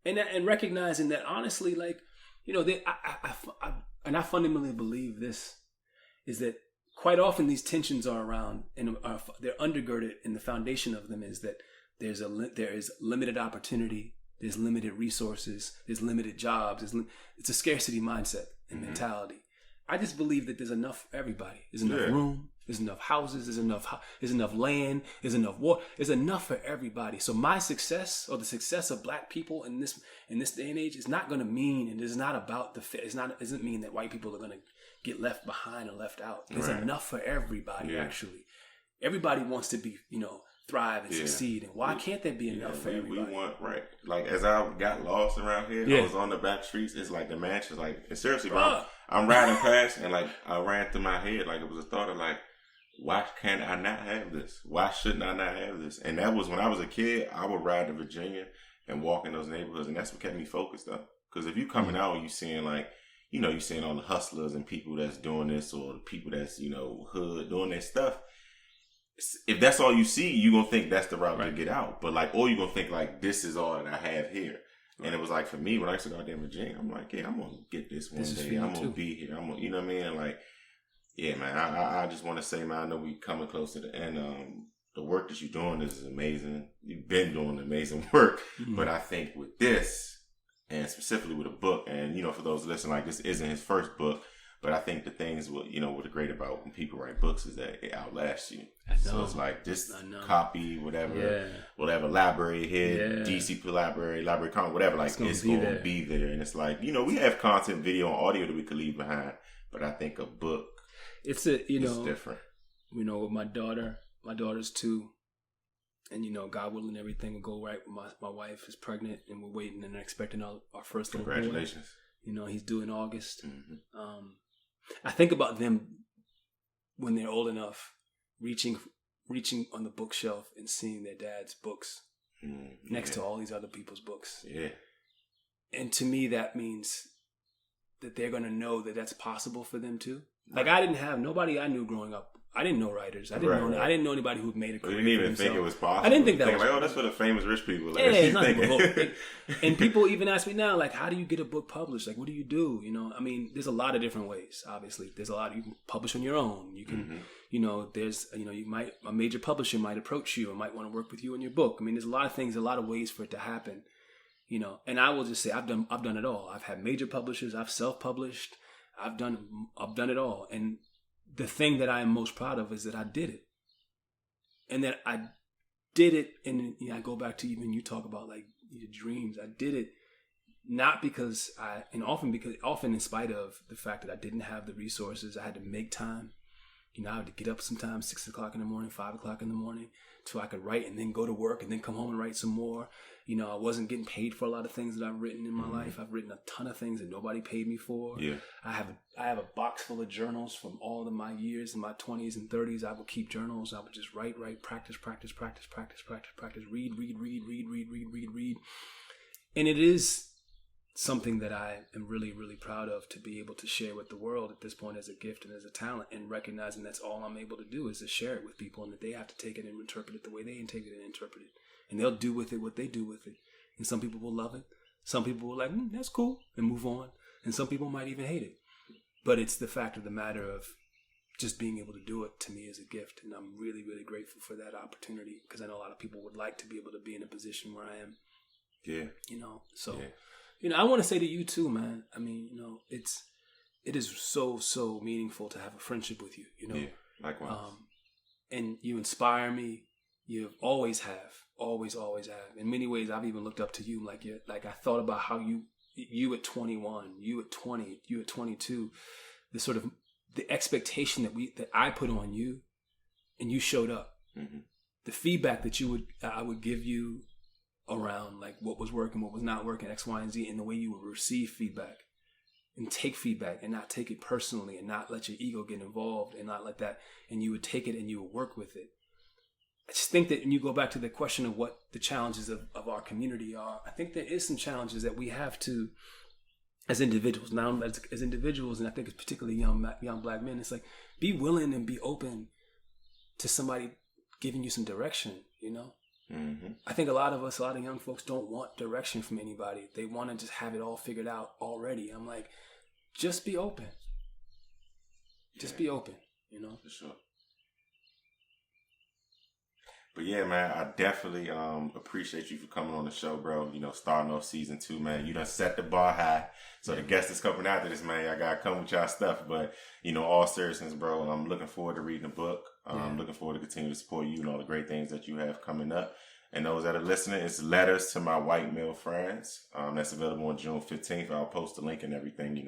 And recognizing that, honestly, like, I fundamentally believe this is that quite often these tensions are around, and they're undergirded, and the foundation of them is that there is limited opportunity, there's limited resources, there's limited jobs, it's a scarcity mindset and mentality. I just believe that there's enough for everybody. There's enough room. There's enough houses. There's enough land. There's enough water. There's enough for everybody. So my success, or the success of Black people in this day and age, is not going to mean, and it's not about it doesn't mean that white people are going to get left behind or left out. There's enough for everybody. Actually, everybody wants to be, thrive and succeed. And why can't there be enough for everybody? We want, like, as I got lost around here, I was on the back streets. It's like the mansions, like, seriously, bro. I'm riding past, and like I ran through my head, like it was a thought of like, why can't I not have this? Why shouldn't I not have this? And that was when I was a kid. I would ride to Virginia and walk in those neighborhoods, and that's what kept me focused up. Because if you coming out and you seeing like, you seeing all the hustlers and people that's doing this, or the people that's hood doing their stuff. If that's all you see, you gonna think that's the route to get out. But like, or you gonna think like, this is all that I have here. And it was like, for me, when I used to go out there in Virginia, I'm like, I'm gonna get this one day. I'm gonna be here. I'm gonna, you know what I mean? And like, yeah, man, I just want to say, man, I know we coming close to the end. The work that you're doing is amazing. You've been doing amazing work. Mm-hmm. But I think with this, and specifically with a book, and for those listening, like, this isn't his first book, But I think the things what are great about when people write books is that it outlasts you. I know. So it's like just copy whatever library here, DC library comic, whatever. Like it's gonna be there, and it's like we have content, video, and audio that we could leave behind. But I think a book, it's different. With my daughter's 2, and God willing, everything will go right. My wife is pregnant, and we're waiting and expecting our first little boy. Congratulations. He's due in August. Mm-hmm. I think about them when they're old enough, reaching on the bookshelf and seeing their dad's books next to all these other people's books. Yeah. And to me, that means that they're going to know that that's possible for them too. Like I didn't have nobody I knew growing up. I didn't know writers. I didn't know anybody who made a career. You didn't even think it was possible. I didn't think that was like, that's for the famous rich people. Like, it's not a book. And people even ask me now, like, how do you get a book published? Like, what do you do? I mean, there's a lot of different ways. Obviously, there's a lot you can publish on your own. You can, there's, a major publisher might approach you or might want to work with you on your book. I mean, there's a lot of things, a lot of ways for it to happen. And I will just say, I've done it all. I've had major publishers. I've self-published. I've done it all. And the thing that I am most proud of is that I did it. And that I did it, and I go back to even you talk about like your dreams. I did it not because often in spite of the fact that I didn't have the resources, I had to make time. I had to get up sometimes 6 o'clock in the morning, 5 o'clock in the morning, so I could write and then go to work and then come home and write some more. I wasn't getting paid for a lot of things that I've written in my life. I've written a ton of things that nobody paid me for. Yeah. I have a box full of journals from all of my years in my 20s and 30s. I would keep journals. I would just write, practice, read. And it is something that I am really, really proud of, to be able to share with the world at this point as a gift and as a talent, and recognizing that's all I'm able to do is to share it with people, and that they have to take it and interpret it the way they take it and interpret it. And they'll do with it what they do with it. And some people will love it. Some people will like, that's cool, and move on. And some people might even hate it. But it's the fact of the matter of just being able to do it, to me, is a gift. And I'm really, really grateful for that opportunity, because I know a lot of people would like to be able to be in a position where I am. Yeah. I want to say to you too, man. I mean, it is so, so meaningful to have a friendship with you, Yeah, likewise. And you inspire me. You always have. Always have. In many ways, I've even looked up to you. Like I thought about how you at 21, you at 20, you at 22, the sort of the expectation that I put on you, and you showed up. Mm-hmm. The feedback that I would give you around like what was working, what was not working, X, Y, and Z, and the way you would receive feedback and take feedback and not take it personally and not let your ego get involved and not let that, and you would take it and you would work with it. I just think that when you go back to the question of what the challenges of our community are, I think there is some challenges that we have to, as individuals, now as individuals, and I think it's particularly young black men, it's like, be willing and be open to somebody giving you some direction, Mm-hmm. I think a lot of young folks don't want direction from anybody. They want to just have it all figured out already. I'm like, just be open. Just be open, For sure. But yeah, man, I definitely appreciate you for coming on the show, bro. Starting off season 2, man. You done set the bar high. So the guests that's coming after this, man, I gotta come with y'all stuff. But, all seriousness, bro, I'm looking forward to reading the book. I'm looking forward to continue to support you and all the great things that you have coming up. And those that are listening, it's Letters to My White Male Friends. That's available on June 15th. I'll post the link and everything, in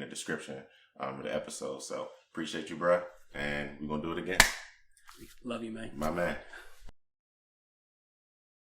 the description of the episode. So appreciate you, bro. And we're going to do it again. Love you, man. My man.